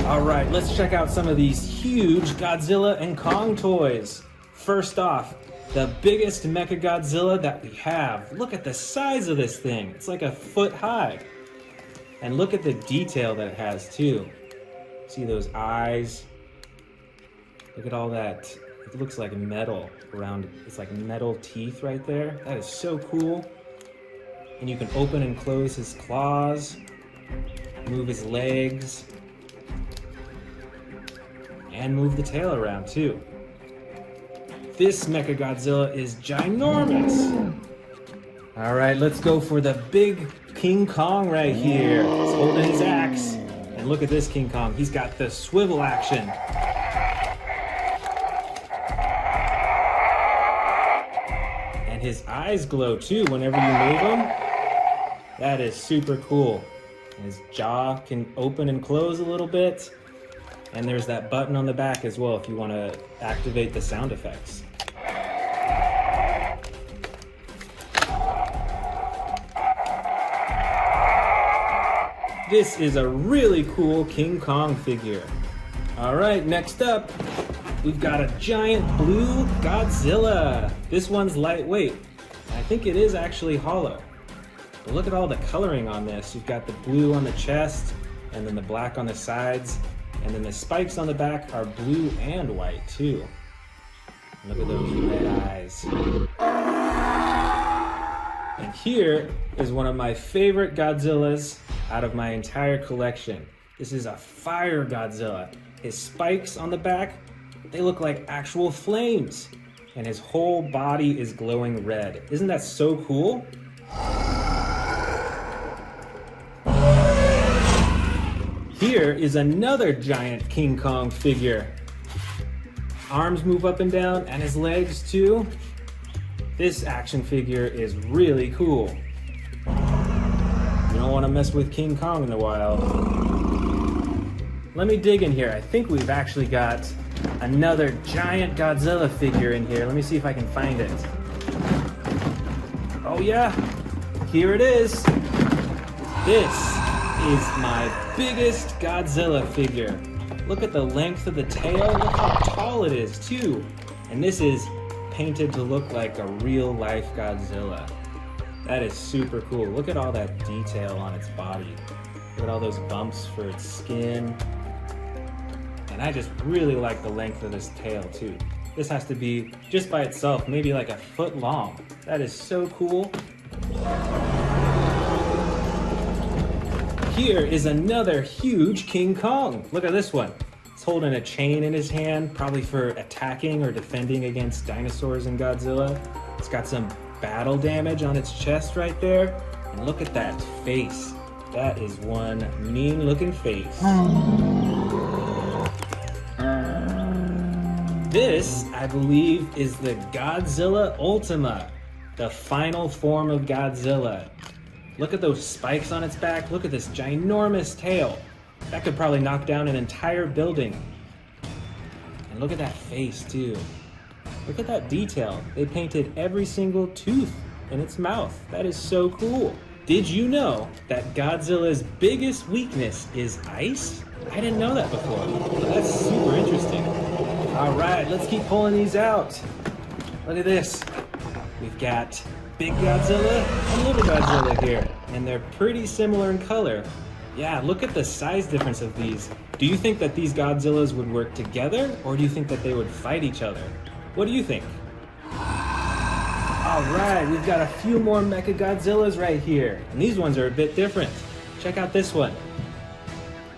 All right, let's check out some of these huge Godzilla and Kong toys. First off, the biggest Mecha Godzilla that we have. Look at the size of this thing. It's like a foot high. And look at the detail that it has too. See those eyes? Look at all that. It looks like metal around, it's like metal teeth right there. That is so cool. And you can open and close his claws, move his legs, and move the tail around too. This Mecha Godzilla is ginormous. All right, let's go for the big King Kong right here. He's holding his axe. And look at this King Kong. He's got the swivel action. And his eyes glow too whenever you move him. That is super cool. His jaw can open and close a little bit. And there's that button on the back as well if you want to activate the sound effects. This is a really cool King Kong figure. All right, next up, we've got a giant blue Godzilla. This one's lightweight. I think it is actually hollow. But look at all the coloring on this. You've got the blue on the chest, and then the black on the sides, and then the spikes on the back are blue and white too. Look at those red eyes. And here is one of my favorite Godzillas out of my entire collection. This is a fire Godzilla. His spikes on the back, they look like actual flames. And his whole body is glowing red. Isn't that so cool? Here is another giant King Kong figure. Arms move up and down, and his legs too. This action figure is really cool. You don't want to mess with King Kong in the wild. Let me dig in here. I think we've actually got another giant Godzilla figure in here. Let me see if I can find it. Oh yeah, here it is. This is my biggest Godzilla figure. Look at the length of the tail. Look how tall it is too. And this is painted to look like a real life Godzilla. That is super cool. Look at all that detail on its body. Look at all those bumps for its skin. And I just really like the length of this tail too. This has to be, just by itself, maybe like a foot long. That is so cool. Here is another huge King Kong. Look at this one. He's holding a chain in his hand, probably for attacking or defending against dinosaurs and Godzilla. It's got some battle damage on its chest right there. And look at that face. That is one mean looking face. This, I believe, is the Godzilla Ultima, the final form of Godzilla. Look at those spikes on its back. Look at this ginormous tail. That could probably knock down an entire building. And look at that face too. Look at that detail. They painted every single tooth in its mouth. That is so cool. Did you know that Godzilla's biggest weakness is ice? I didn't know that before. That's super interesting. All right, let's keep pulling these out. Look at this. We've got Big Godzilla and Little Godzilla here, and they're pretty similar in color. Yeah, look at the size difference of these. Do you think that these Godzillas would work together, or do you think that they would fight each other? What do you think? All right, we've got a few more Mecha Godzillas right here, and these ones are a bit different. Check out this one.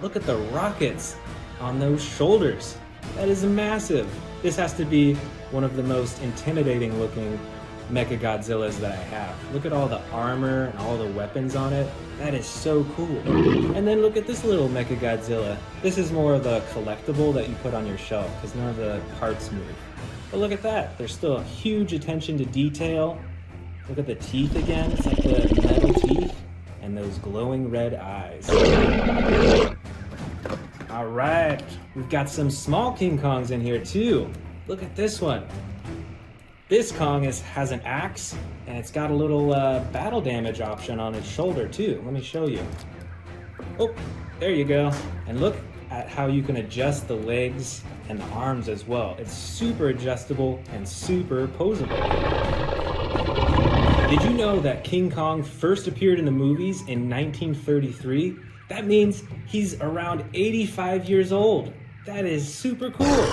Look at the rockets on those shoulders. That is massive. This has to be one of the most intimidating looking Mecha Godzillas that I have. Look at all the armor and all the weapons on it. That is so cool. And then look at this little Mecha Godzilla. This is more of a collectible that you put on your shelf because none of the parts move. But look at that. There's still a huge attention to detail. Look at the teeth again. It's like the metal teeth and those glowing red eyes. All right, we've got some small King Kongs in here too. Look at this one. This Kong has an axe, and it's got a little battle damage option on its shoulder too. Let me show you. Oh, there you go. And look at how you can adjust the legs and the arms as well. It's super adjustable and super posable. Did you know that King Kong first appeared in the movies in 1933? That means he's around 85 years old. That is super cool.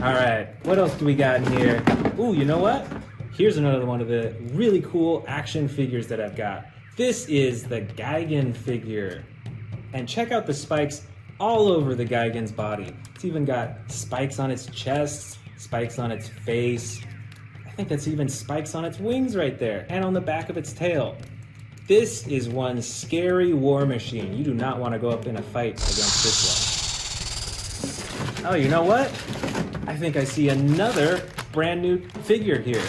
All right, what else do we got in here? Ooh, you know what? Here's another one of the really cool action figures that I've got. This is the Gigan figure. And check out the spikes all over the Gigan's body. It's even got spikes on its chest, spikes on its face. I think that's even spikes on its wings right there, and on the back of its tail. This is one scary war machine. You do not want to go up in a fight against this one. Oh, you know what? I think I see another brand new figure here.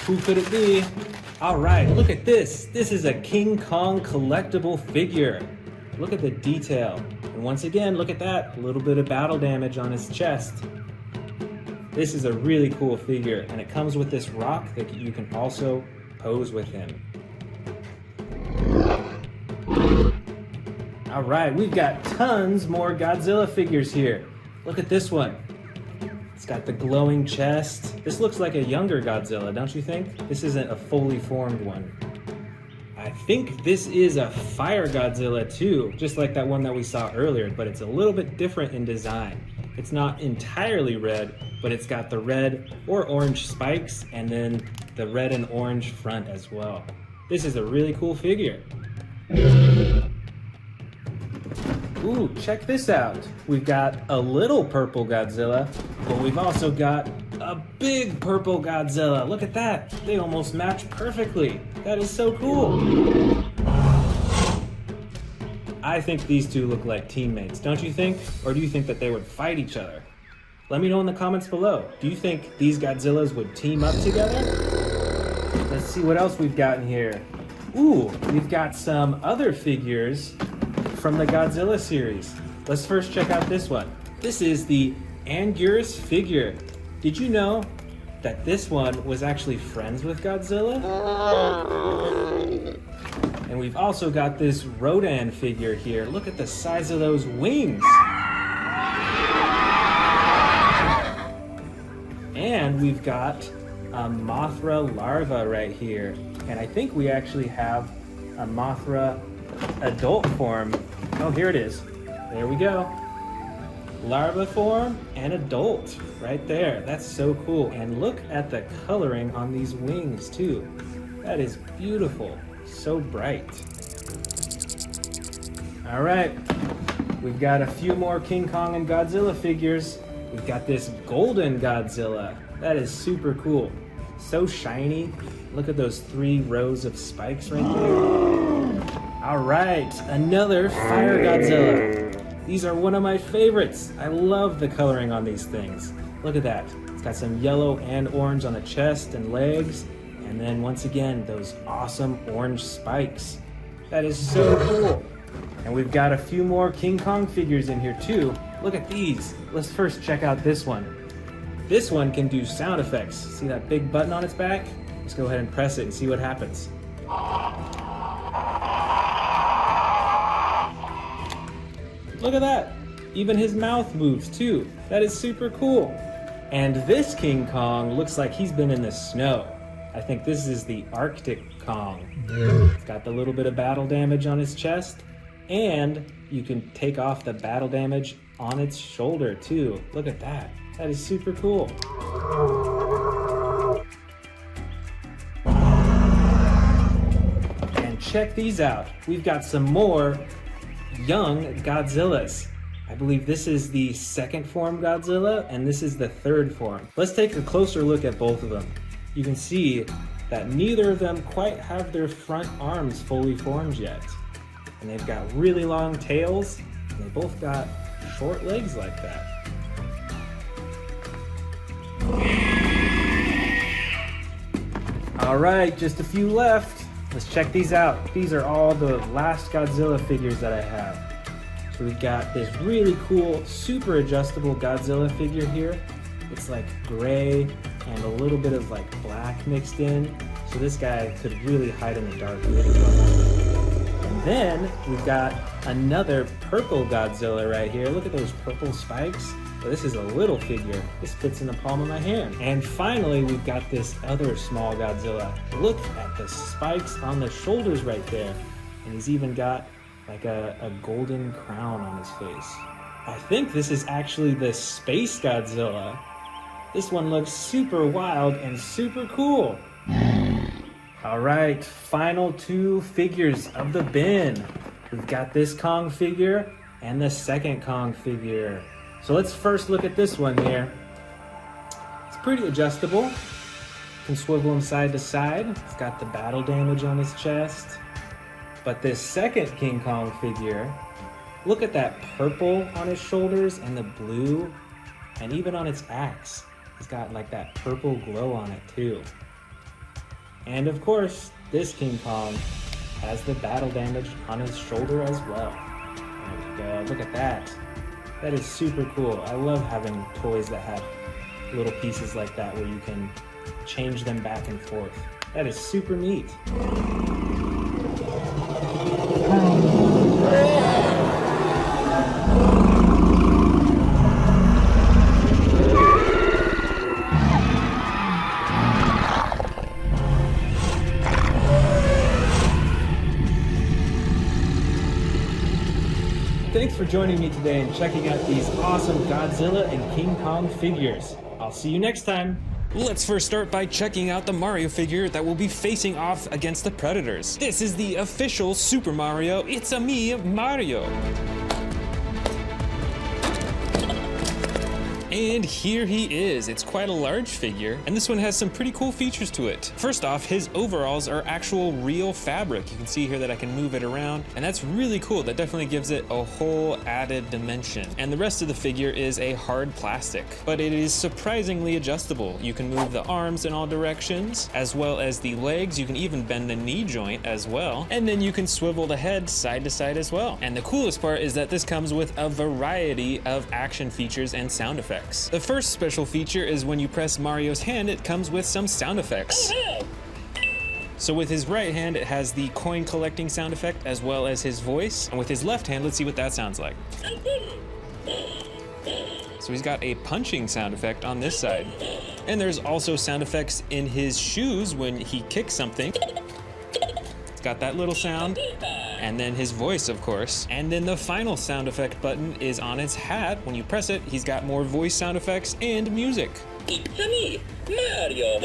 Who could it be? All right, look at this. This is a King Kong collectible figure. Look at the detail. And once again, look at that. A little bit of battle damage on his chest. This is a really cool figure, and it comes with this rock that you can also pose with him. All right, we've got tons more Godzilla figures here. Look at this one. It's got the glowing chest. This looks like a younger Godzilla, don't you think? This isn't a fully formed one. I think this is a Fire Godzilla too, just like that one that we saw earlier, but it's a little bit different in design. It's not entirely red, but it's got the red or orange spikes and then the red and orange front as well. This is a really cool figure. Ooh, check this out. We've got a little purple Godzilla, but we've also got a big purple Godzilla. Look at that. They almost match perfectly. That is so cool. I think these two look like teammates, don't you think? Or do you think that they would fight each other? Let me know in the comments below. Do you think these Godzillas would team up together? Let's see what else we've got in here. Ooh, we've got some other figures from the Godzilla series. Let's first check out this one. This is the Anguirus figure. Did you know that this one was actually friends with Godzilla? And we've also got this Rodan figure here. Look at the size of those wings. And we've got a Mothra larva right here. And I think we actually have a Mothra adult form. Oh, here it is. There we go. Larva form and adult right there. That's so cool. And look at the coloring on these wings too. That is beautiful. So bright. All right, we've got a few more King Kong and Godzilla figures. We've got this golden Godzilla. That is super cool. So shiny. Look at those 3 rows of spikes right there. All right, another Fire Godzilla. These are one of my favorites. I love the coloring on these things. Look at that. It's got some yellow and orange on the chest and legs. And then once again, those awesome orange spikes. That is so cool. And we've got a few more King Kong figures in here too. Look at these. Let's first check out this one. This one can do sound effects. See that big button on its back? Let's go ahead and press it and see what happens. Look at that. Even his mouth moves too. That is super cool. And this King Kong looks like he's been in the snow. I think this is the Arctic Kong. It's got the little bit of battle damage on its chest, and you can take off the battle damage on its shoulder too. Look at that. That is super cool. And check these out. We've got some more young Godzillas. I believe this is the second form Godzilla, and this is the third form. Let's take a closer look at both of them. You can see that neither of them quite have their front arms fully formed yet. And they've got really long tails, and they both got short legs like that. All right, just a few left. Let's check these out. These are all the last Godzilla figures that I have. So we've got this really cool, super adjustable Godzilla figure here. It's like gray and a little bit of like black mixed in. So this guy could really hide in the dark really well. And then we've got another purple Godzilla right here. Look at those purple spikes. But this is a little figure. This fits in the palm of my hand. And finally, we've got this other small Godzilla. Look at the spikes on the shoulders right there. And he's even got like a golden crown on his face. I think this is actually the Space Godzilla. This one looks super wild and super cool. All right, final two figures of the bin. We've got this Kong figure and the second Kong figure. So let's first look at this one here. It's pretty adjustable. You can swivel him side to side. It's got the battle damage on his chest. But this second King Kong figure, look at that purple on his shoulders and the blue, and even on its axe. It's got like that purple glow on it too. And of course, this King Kong has the battle damage on his shoulder as well. There we go, look at that. That is super cool. I love having toys that have little pieces like that where you can change them back and forth. That is super neat. Thanks for joining me today and checking out these awesome Godzilla and King Kong figures. I'll see you next time. Let's first start by checking out the Mario figure that will be facing off against the Predators. This is the official Super Mario It's-a-Me Mario. And here he is. It's quite a large figure, and this one has some pretty cool features to it. First off, his overalls are actual real fabric. You can see here that I can move it around, and that's really cool. That definitely gives it a whole added dimension. And the rest of the figure is a hard plastic, but it is surprisingly adjustable. You can move the arms in all directions, as well as the legs. You can even bend the knee joint as well. And then you can swivel the head side to side as well. And the coolest part is that this comes with a variety of action features and sound effects. The first special feature is when you press Mario's hand, it comes with some sound effects. So with his right hand, it has the coin collecting sound effect as well as his voice. And with his left hand, let's see what that sounds like. So he's got a punching sound effect on this side. And there's also sound effects in his shoes when he kicks something. It's got that little sound. And then his voice, of course. And then the final sound effect button is on his hat. When you press it, he's got more voice sound effects and music. It's-a-me, Mario.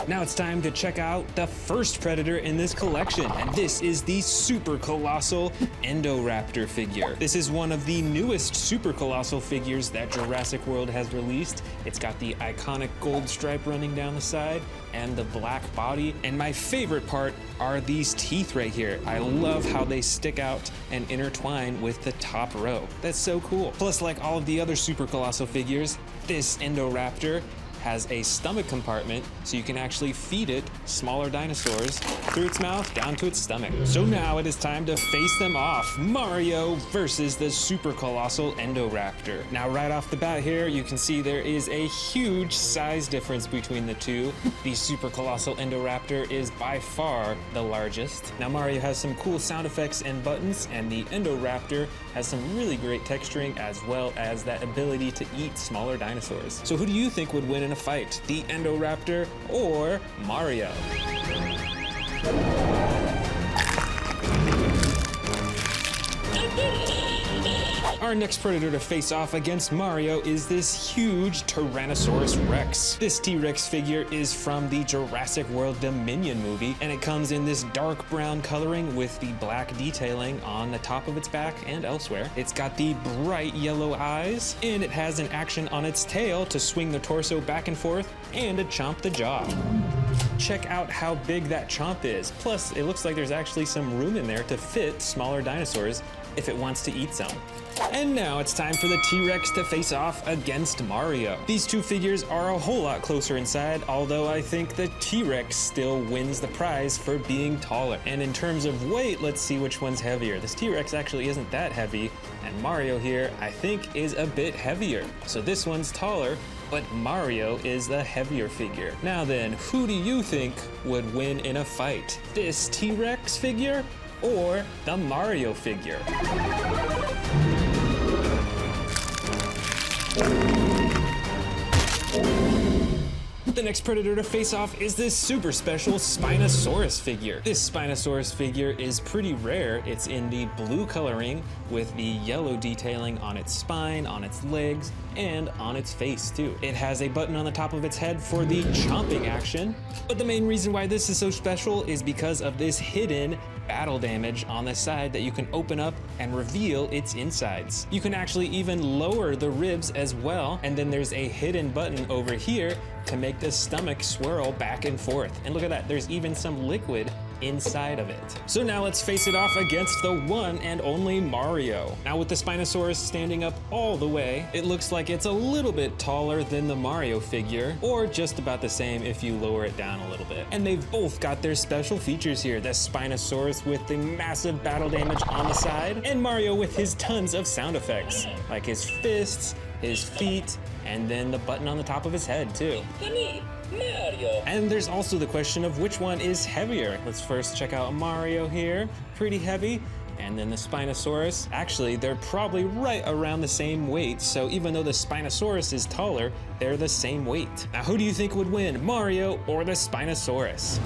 Now it's time to check out the first Predator in this collection, and this is the super colossal Indoraptor figure. This is one of the newest super colossal figures that Jurassic World has released. It's got the iconic gold stripe running down the side and the black body, and my favorite part are these teeth right here. I love how they stick out and intertwine with the top row. That's so cool. Plus, like all of the other super colossal figures, this Indoraptor has a stomach compartment, so you can actually feed it smaller dinosaurs through its mouth down to its stomach. So now it is time to face them off. Mario versus the super colossal Indoraptor. Now right off the bat here, you can see there is a huge size difference between the two. The super colossal Indoraptor is by far the largest. Now Mario has some cool sound effects and buttons, and the Indoraptor has some really great texturing as well as that ability to eat smaller dinosaurs. So who do you think would win in a fight, the Indoraptor or Mario? Our next Predator to face off against Mario is this huge Tyrannosaurus Rex. This T-Rex figure is from the Jurassic World Dominion movie, and it comes in this dark brown coloring with the black detailing on the top of its back and elsewhere. It's got the bright yellow eyes, and it has an action on its tail to swing the torso back and forth and to chomp the jaw. Check out how big that chomp is. Plus, it looks like there's actually some room in there to fit smaller dinosaurs if it wants to eat some. And now it's time for the T-Rex to face off against Mario. These two figures are a whole lot closer inside, although I think the T-Rex still wins the prize for being taller. And in terms of weight, let's see which one's heavier. This T-Rex actually isn't that heavy, and Mario here, I think, is a bit heavier. So this one's taller, but Mario is the heavier figure. Now then, who do you think would win in a fight? This T-Rex figure or the Mario figure? The next predator to face off is this super special Spinosaurus figure. This Spinosaurus figure is pretty rare. It's in the blue coloring with the yellow detailing on its spine, on its legs, and on its face too. It has a button on the top of its head for the chomping action. But the main reason why this is so special is because of this hidden battle damage on the side that you can open up and reveal its insides. You can actually even lower the ribs as well, and then there's a hidden button over here to make the stomach swirl back and forth. And look at that, there's even some liquid inside of it. So now let's face it off against the one and only Mario. Now with the Spinosaurus standing up all the way, it looks like it's a little bit taller than the Mario figure, or just about the same if you lower it down a little bit. And they've both got their special features here. The Spinosaurus with the massive battle damage on the side, and Mario with his tons of sound effects, like his fists, his feet, and then the button on the top of his head too. Mario. And there's also the question of which one is heavier. Let's first check out Mario here, pretty heavy. And then the Spinosaurus, actually they're probably right around the same weight. So even though the Spinosaurus is taller, they're the same weight. Now who do you think would win, Mario or the Spinosaurus?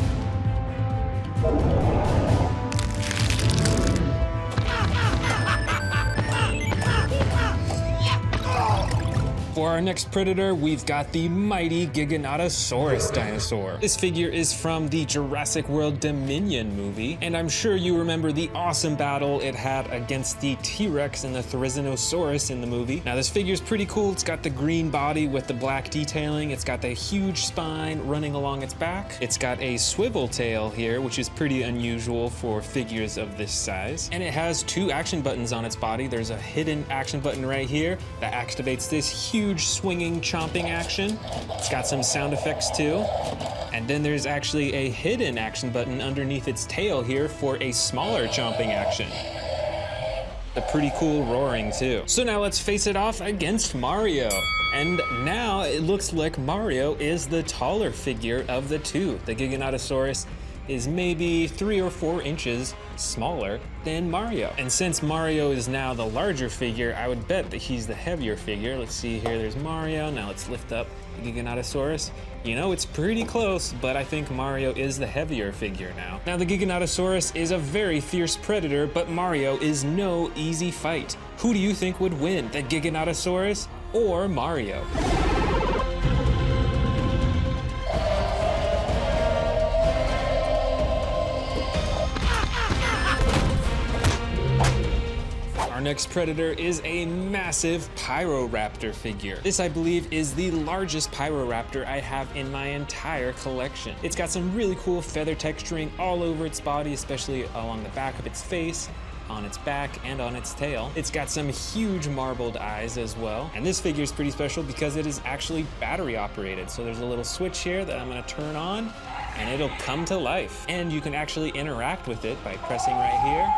For our next predator, we've got the mighty Giganotosaurus dinosaur. This figure is from the Jurassic World Dominion movie, and I'm sure you remember the awesome battle it had against the T-Rex and the Therizinosaurus in the movie. Now this figure's pretty cool. It's got the green body with the black detailing. It's got the huge spine running along its back. It's got a swivel tail here, which is pretty unusual for figures of this size. And it has two action buttons on its body. There's a hidden action button right here that activates this huge swinging chomping action. It's got some sound effects too. And then there's actually a hidden action button underneath its tail here for a smaller chomping action. A pretty cool roaring too. So now let's face it off against Mario. And now it looks like Mario is the taller figure of the two. The Giganotosaurus is maybe 3 or 4 inches smaller than Mario. And since Mario is now the larger figure, I would bet that he's the heavier figure. Let's see here, there's Mario. Now let's lift up the Giganotosaurus. You know, it's pretty close, but I think Mario is the heavier figure now. Now the Giganotosaurus is a very fierce predator, but Mario is no easy fight. Who do you think would win, the Giganotosaurus or Mario? Our next predator is a massive Pyroraptor figure. This, I believe, is the largest Pyroraptor I have in my entire collection. It's got some really cool feather texturing all over its body, especially along the back of its face, on its back, and on its tail. It's got some huge marbled eyes as well. And this figure is pretty special because it is actually battery operated. So there's a little switch here that I'm gonna turn on and it'll come to life. And you can actually interact with it by pressing right here.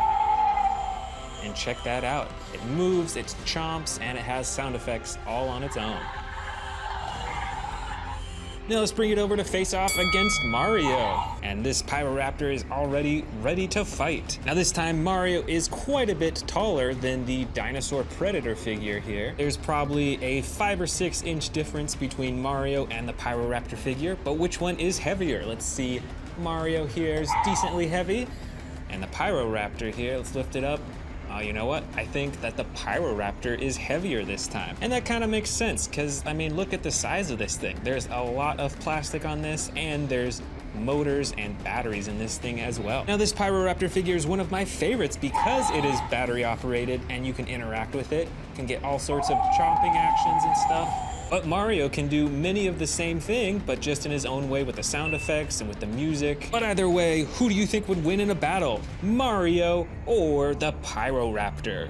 And check that out. It moves, it chomps, and it has sound effects all on its own. Now let's bring it over to face off against Mario. And this Pyroraptor is already ready to fight. Now this time Mario is quite a bit taller than the Dinosaur Predator figure here. There's probably a 5 or 6 inch difference between Mario and the Pyroraptor figure, but which one is heavier? Let's see. Mario here is decently heavy, and the Pyroraptor here, let's lift it up. You know what? I think that the Pyroraptor is heavier this time. And that kind of makes sense, because, I mean, look at the size of this thing. There's a lot of plastic on this, and there's motors and batteries in this thing as well. Now, this Pyroraptor figure is one of my favorites because it is battery operated, and you can interact with it. You can get all sorts of chomping actions and stuff. But Mario can do many of the same thing, but just in his own way with the sound effects and with the music. But either way, who do you think would win in a battle? Mario or the Pyroraptor?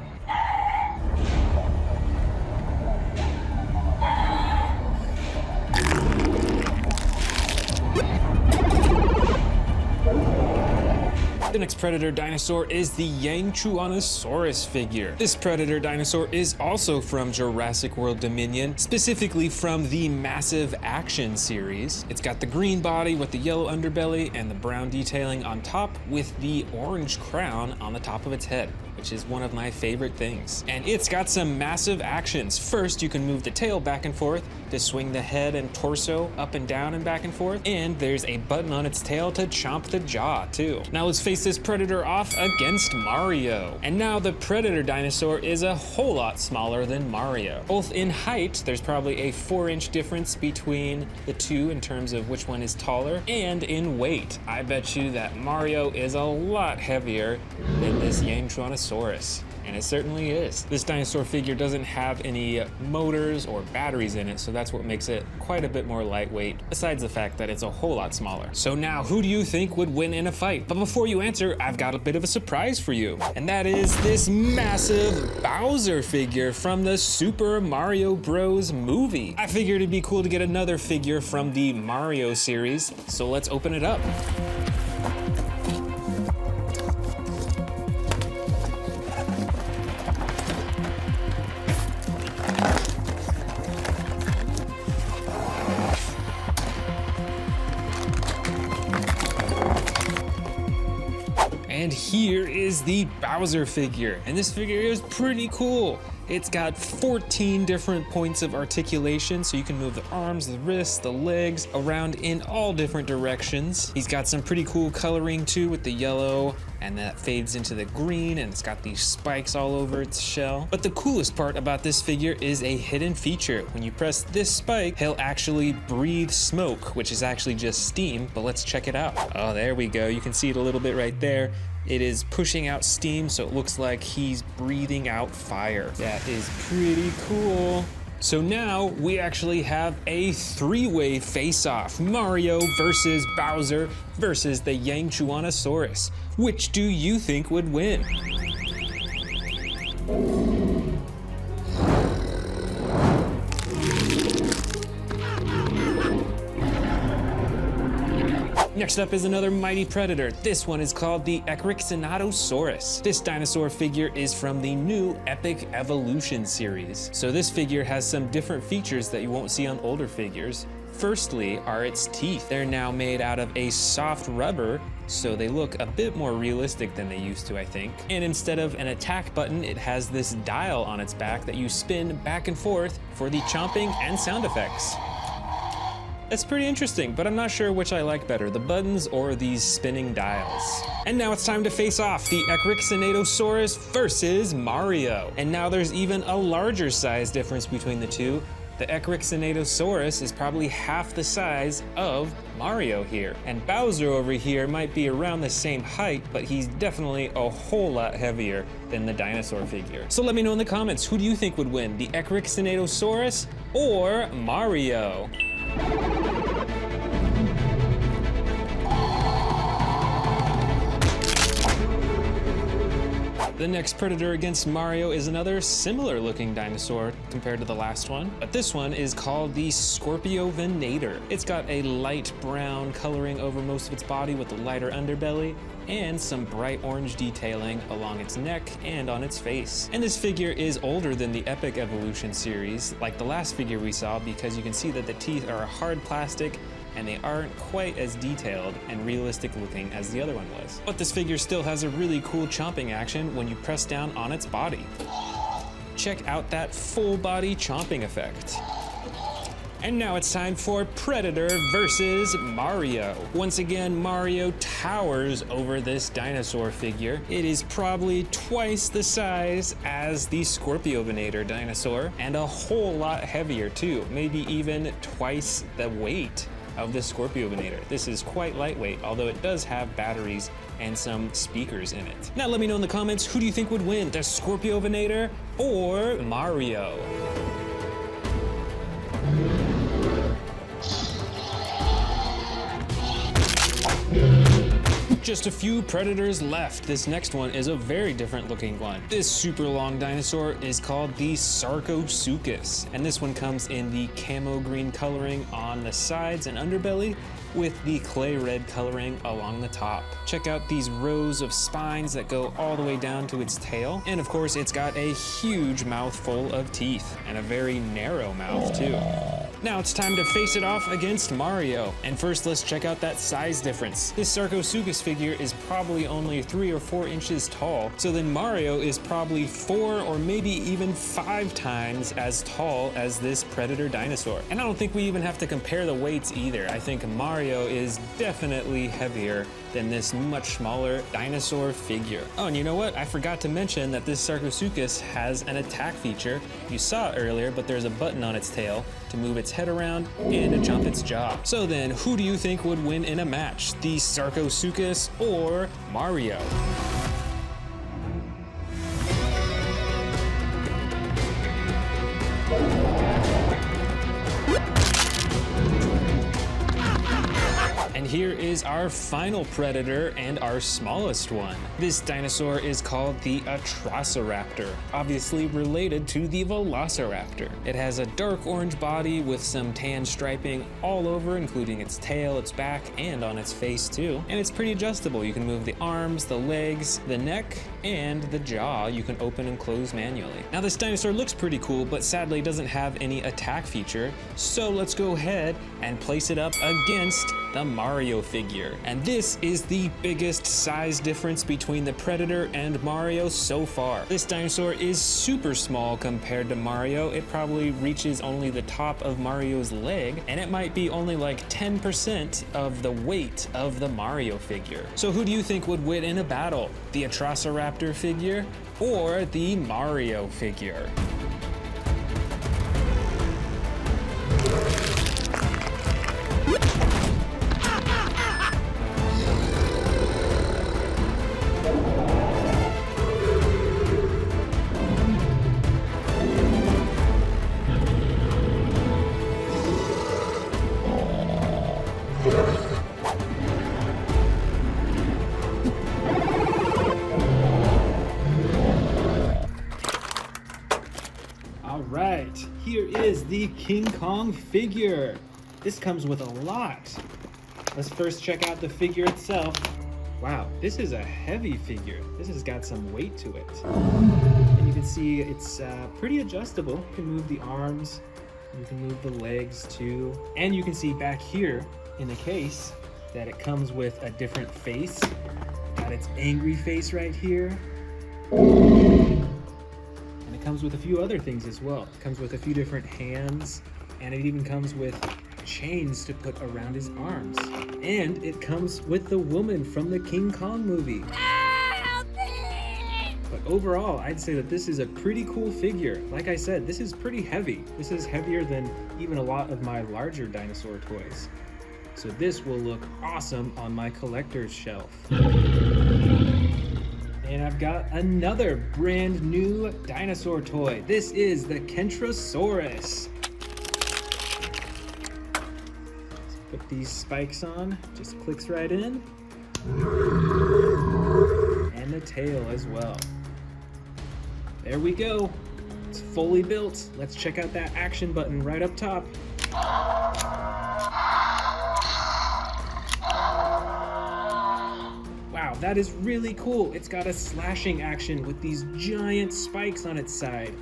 The next predator dinosaur is the Yangchuanosaurus figure. This predator dinosaur is also from Jurassic World Dominion, specifically from the Massive Action series. It's got the green body with the yellow underbelly and the brown detailing on top with the orange crown on the top of its head, which is one of my favorite things. And it's got some massive actions. First, you can move the tail back and forth to swing the head and torso up and down and back and forth. And there's a button on its tail to chomp the jaw too. Now let's face this predator off against Mario. And now the predator dinosaur is a whole lot smaller than Mario. Both in height, there's probably a 4-inch difference between the two in terms of which one is taller, and in weight. I bet you that Mario is a lot heavier than this Yangchuanosaurus. And it certainly is. This dinosaur figure doesn't have any motors or batteries in it, so that's what makes it quite a bit more lightweight, besides the fact that it's a whole lot smaller. So now, who do you think would win in a fight? But before you answer, I've got a bit of a surprise for you. And that is this massive Bowser figure from the Super Mario Bros. Movie. I figured it'd be cool to get another figure from the Mario series, so let's open it up. And here is the Bowser figure, and this figure is pretty cool. It's got 14 different points of articulation, so you can move the arms, the wrists, the legs around in all different directions. He's got some pretty cool coloring too with the yellow, and that fades into the green, and it's got these spikes all over its shell. But the coolest part about this figure is a hidden feature. When you press this spike, he'll actually breathe smoke, which is actually just steam, but let's check it out. Oh, there we go. You can see it a little bit right there. It is pushing out steam, so it looks like he's breathing out fire. That is pretty cool. So now we actually have a 3-way face-off. Mario versus Bowser versus the Yangchuanosaurus. Which do you think would win? Next up is another mighty predator. This one is called the Extinction. This dinosaur figure is from the new Epic Evolution series. So this figure has some different features that you won't see on older figures. Firstly are its teeth. They're now made out of a soft rubber, so they look a bit more realistic than they used to, I think. And instead of an attack button, it has this dial on its back that you spin back and forth for the chomping and sound effects. That's pretty interesting, but I'm not sure which I like better, the buttons or these spinning dials. And now it's time to face off the Extinction versus Mario. And now there's even a larger size difference between the two. The Extinction is probably half the size of Mario here. And Bowser over here might be around the same height, but he's definitely a whole lot heavier than the dinosaur figure. So let me know in the comments, who do you think would win, the Extinction or Mario? The next predator against Mario is another similar looking dinosaur compared to the last one, but this one is called the Scorpiovenator. It's got a light brown coloring over most of its body with a lighter underbelly and some bright orange detailing along its neck and on its face. And this figure is older than the Epic Evolution series, like the last figure we saw, because you can see that the teeth are hard plastic and they aren't quite as detailed and realistic looking as the other one was. But this figure still has a really cool chomping action when you press down on its body. Check out that full body chomping effect. And now it's time for Predator versus Mario. Once again, Mario towers over this dinosaur figure. It is probably twice the size as the Scorpiovenator dinosaur, and a whole lot heavier too, maybe even twice the weight of the Scorpiovenator. This is quite lightweight, although it does have batteries and some speakers in it. Now let me know in the comments, who do you think would win, the Scorpiovenator or Mario? Just a few predators left. This next one is a very different looking one. This super long dinosaur is called the Sarcosuchus, and this one comes in the camo green coloring on the sides and underbelly with the clay red coloring along the top. Check out these rows of spines that go all the way down to its tail. And of course, it's got a huge mouth full of teeth and a very narrow mouth too. Now it's time to face it off against Mario. And first, let's check out that size difference. This Sarcosuchus figure is probably only 3 or 4 inches tall. So then Mario is probably 4 or maybe even 5 times as tall as this predator dinosaur. And I don't think we even have to compare the weights either. I think Mario is definitely heavier than this much smaller dinosaur figure. Oh, and you know what? I forgot to mention that this Sarcosuchus has an attack feature. You saw it earlier, but there's a button on its tail to move its head around and to jump its jaw. So then, who do you think would win in a match? The Sarcosuchus or Mario? And here is our final predator and our smallest one. This dinosaur is called the Atrociraptor, obviously related to the Velociraptor. It has a dark orange body with some tan striping all over, including its tail, its back, and on its face too. And it's pretty adjustable. You can move the arms, the legs, the neck, and the jaw you can open and close manually. Now this dinosaur looks pretty cool, but sadly doesn't have any attack feature. So let's go ahead and place it up against the Mario figure. And this is the biggest size difference between the Predator and Mario so far. This dinosaur is super small compared to Mario. It probably reaches only the top of Mario's leg, and it might be only like 10% of the weight of the Mario figure. So who do you think would win in a battle? The Atrociraptor figure or the Mario figure? Alright, here is the King Kong figure. This comes with a lot. Let's first check out the figure itself. Wow, this is a heavy figure. This has got some weight to it. And you can see it's pretty adjustable. You can move the arms, you can move the legs too. And you can see back here in the case that it comes with a different face. Got its angry face right here. And it comes with a few other things as well. It comes with a few different hands, and it even comes with chains to put around his arms. And it comes with the woman from the King Kong movie. But overall, I'd say that this is a pretty cool figure. Like I said, this is pretty heavy. This is heavier than even a lot of my larger dinosaur toys. So this will look awesome on my collector's shelf. And I've got another brand new dinosaur toy. This is the Kentrosaurus. Let's put these spikes on, just clicks right in. And the tail as well. There we go. It's fully built. Let's check out that action button right up top. Wow, that is really cool. It's got a slashing action with these giant spikes on its side.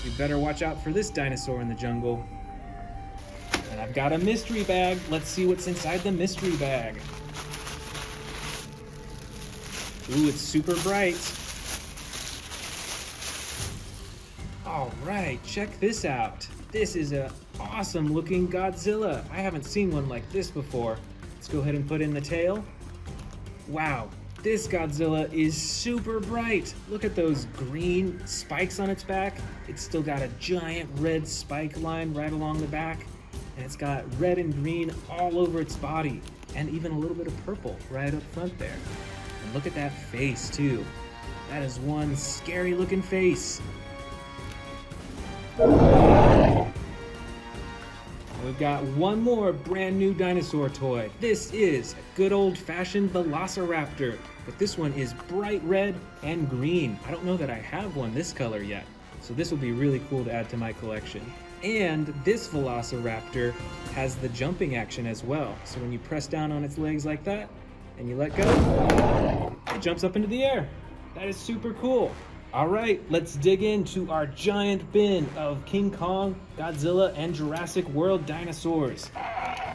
You better watch out for this dinosaur in the jungle. And I've got a mystery bag. Let's see what's inside the mystery bag. Ooh, it's super bright. All right, check this out. This is an awesome looking Godzilla. I haven't seen one like this before. Let's go ahead and put in the tail. Wow, this Godzilla is super bright. Look at those green spikes on its back. It's still got a giant red spike line right along the back. And it's got red and green all over its body. And even a little bit of purple right up front there. And look at that face too. That is one scary looking face. We've got one more brand new dinosaur toy. This is a good old-fashioned Velociraptor, but this one is bright red and green. I don't know that I have one this color yet, so this will be really cool to add to my collection. And this Velociraptor has the jumping action as well. So when you press down on its legs like that, and you let go, it jumps up into the air. That is super cool. All right, let's dig into our giant bin of King Kong, Godzilla, and Jurassic World dinosaurs.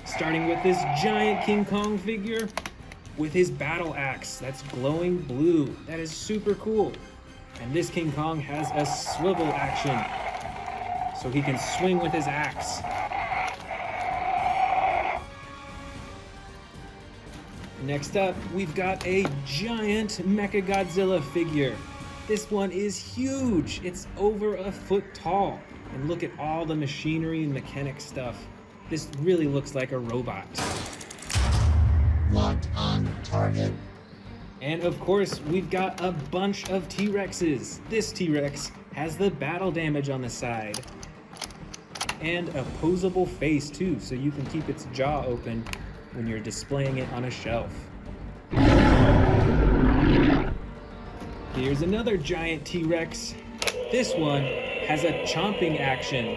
Starting with this giant King Kong figure with his battle axe that's glowing blue. That is super cool. And this King Kong has a swivel action, so he can swing with his axe. Next up, we've got a giant Mecha Godzilla figure. This one is huge. It's over a foot tall. And look at all the machinery and mechanic stuff. This really looks like a robot. Locked on target. And of course, we've got a bunch of T-Rexes. This T-Rex has the battle damage on the side. And a posable face too, so you can keep its jaw open when you're displaying it on a shelf. Here's another giant T-Rex. This one has a chomping action.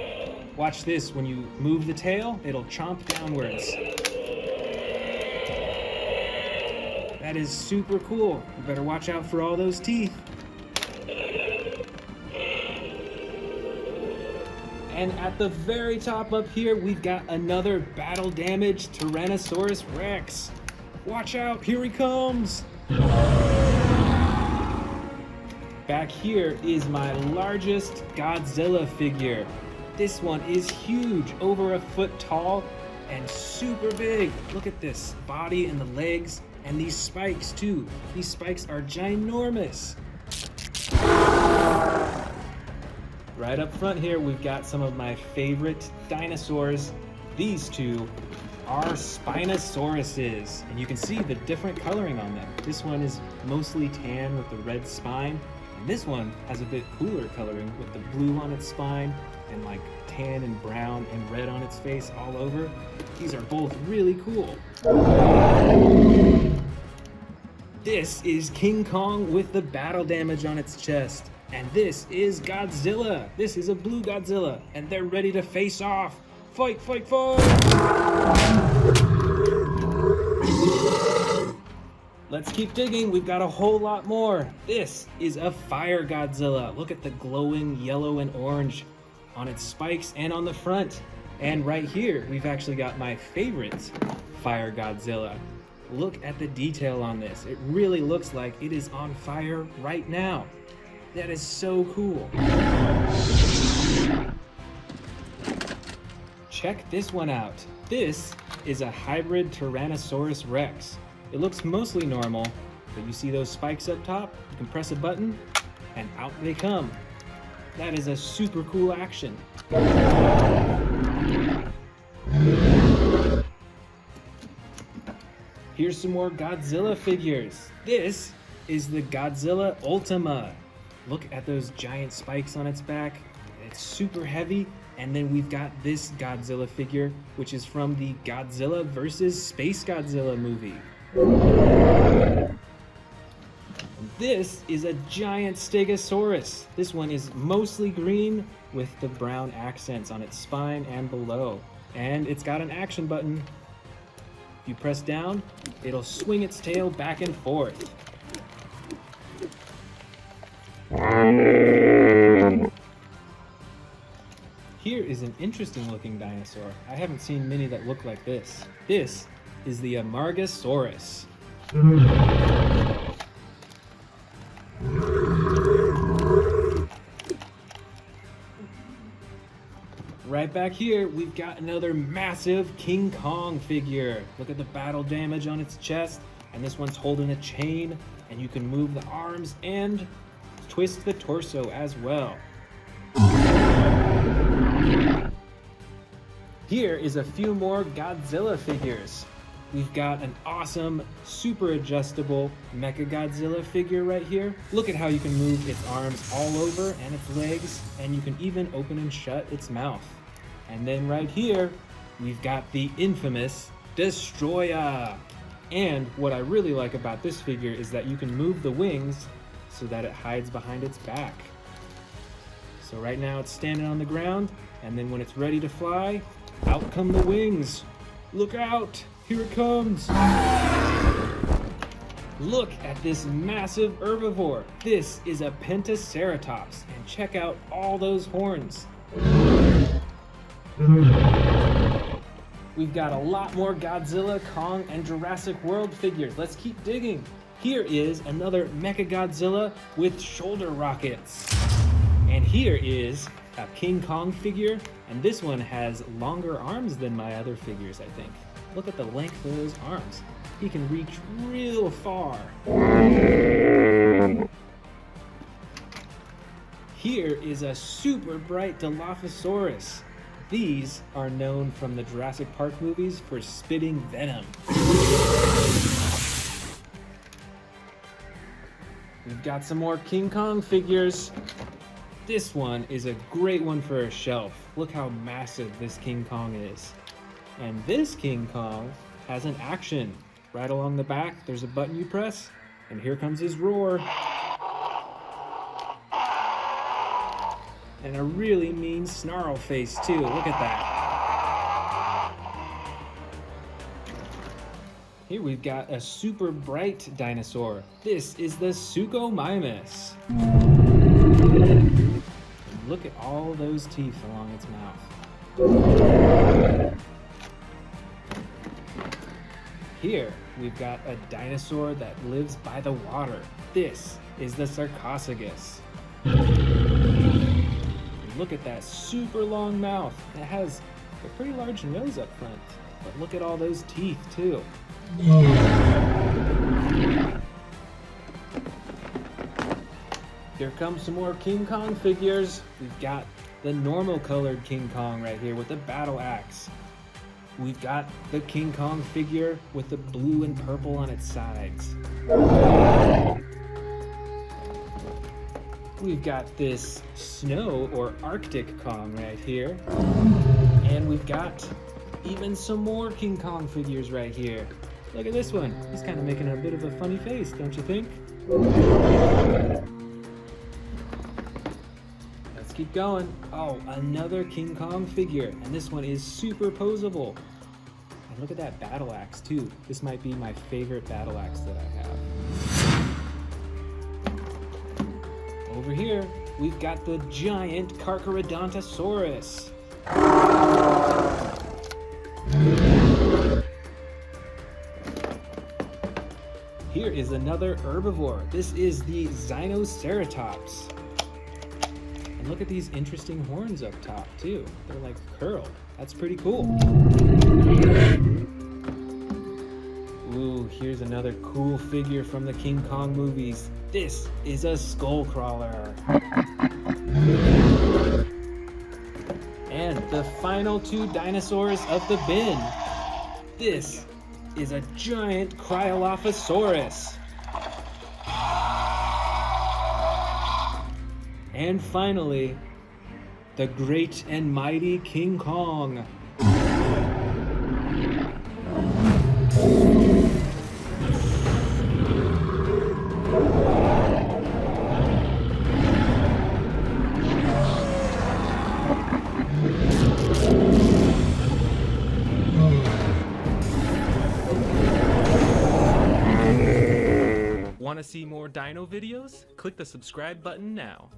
Watch this, when you move the tail, it'll chomp downwards. That is super cool. You better watch out for all those teeth. And at the very top up here, we've got another battle damaged Tyrannosaurus Rex. Watch out, here he comes. Back here is my largest Godzilla figure. This one is huge, over a foot tall and super big. Look at this body and the legs and these spikes too. These spikes are ginormous. Right up front here, we've got some of my favorite dinosaurs. These two are Spinosauruses, and you can see the different coloring on them. This one is mostly tan with the red spine, and this one has a bit cooler coloring with the blue on its spine and like tan and brown and red on its face all over. These are both really cool. This is King Kong with the battle damage on its chest. And this is Godzilla. This is a blue Godzilla, and they're ready to face off. Fight, fight, fight! Let's keep digging, we've got a whole lot more. This is a Fire Godzilla. Look at the glowing yellow and orange on its spikes and on the front. And right here, we've actually got my favorite Fire Godzilla. Look at the detail on this. It really looks like it is on fire right now. That is so cool. Check this one out. This is a hybrid Tyrannosaurus Rex. It looks mostly normal, but you see those spikes up top? You can press a button and out they come. That is a super cool action. Here's some more Godzilla figures. This is the Godzilla Ultima. Look at those giant spikes on its back. It's super heavy. And then we've got this Godzilla figure, which is from the Godzilla vs. Space Godzilla movie. This is a giant Stegosaurus. This one is mostly green with the brown accents on its spine and below. And it's got an action button. If you press down, it'll swing its tail back and forth. Here is an interesting looking dinosaur. I haven't seen many that look like this. This is the Amargasaurus. Right back here, we've got another massive King Kong figure. Look at the battle damage on its chest, and this one's holding a chain, and you can move the arms and twist the torso as well. Here is a few more Godzilla figures. We've got an awesome, super adjustable Mecha Godzilla figure right here. Look at how you can move its arms all over and its legs, and you can even open and shut its mouth. And then right here, we've got the infamous Destroyer. And what I really like about this figure is that you can move the wings so that it hides behind its back. So right now it's standing on the ground, and then when it's ready to fly, out come the wings. Look out, here it comes. Look at this massive herbivore. This is a Pentaceratops, and check out all those horns. We've got a lot more Godzilla, Kong, and Jurassic World figures. Let's keep digging. Here is another Mecha Godzilla with shoulder rockets. And here is a King Kong figure, and this one has longer arms than my other figures, I think. Look at the length of those arms. He can reach real far. Here is a super bright Dilophosaurus. These are known from the Jurassic Park movies for spitting venom. We've got some more King Kong figures. This one is a great one for a shelf. Look how massive this King Kong is. And this King Kong has an action. Right along the back, there's a button you press, and here comes his roar. And a really mean snarl face too, look at that. Here we've got a super bright dinosaur. This is the Suchomimus. And look at all those teeth along its mouth. Here, we've got a dinosaur that lives by the water. This is the Sarcophagus. Look at that super long mouth. It has a pretty large nose up front, but look at all those teeth too. Here comes some more King Kong figures. We've got the normal colored King Kong right here with the battle axe. We've got the King Kong figure with the blue and purple on its sides. We've got this snow or Arctic Kong right here. And we've got even some more King Kong figures right here. Look at this one. He's kind of making a bit of a funny face, don't you think? Let's keep going. Oh, another King Kong figure. And this one is super posable. And look at that battle axe too. This might be my favorite battle axe that I have. Over here, we've got the giant Carcharodontosaurus. Here is another herbivore. This is the Xenoceratops. And look at these interesting horns up top too. They're like curled. That's pretty cool. Ooh, here's another cool figure from the King Kong movies. This is a skull crawler. And the final two dinosaurs of the bin. This is a giant Cryolophosaurus. And finally, the great and mighty King Kong. Want to see more dino videos? Click the subscribe button now.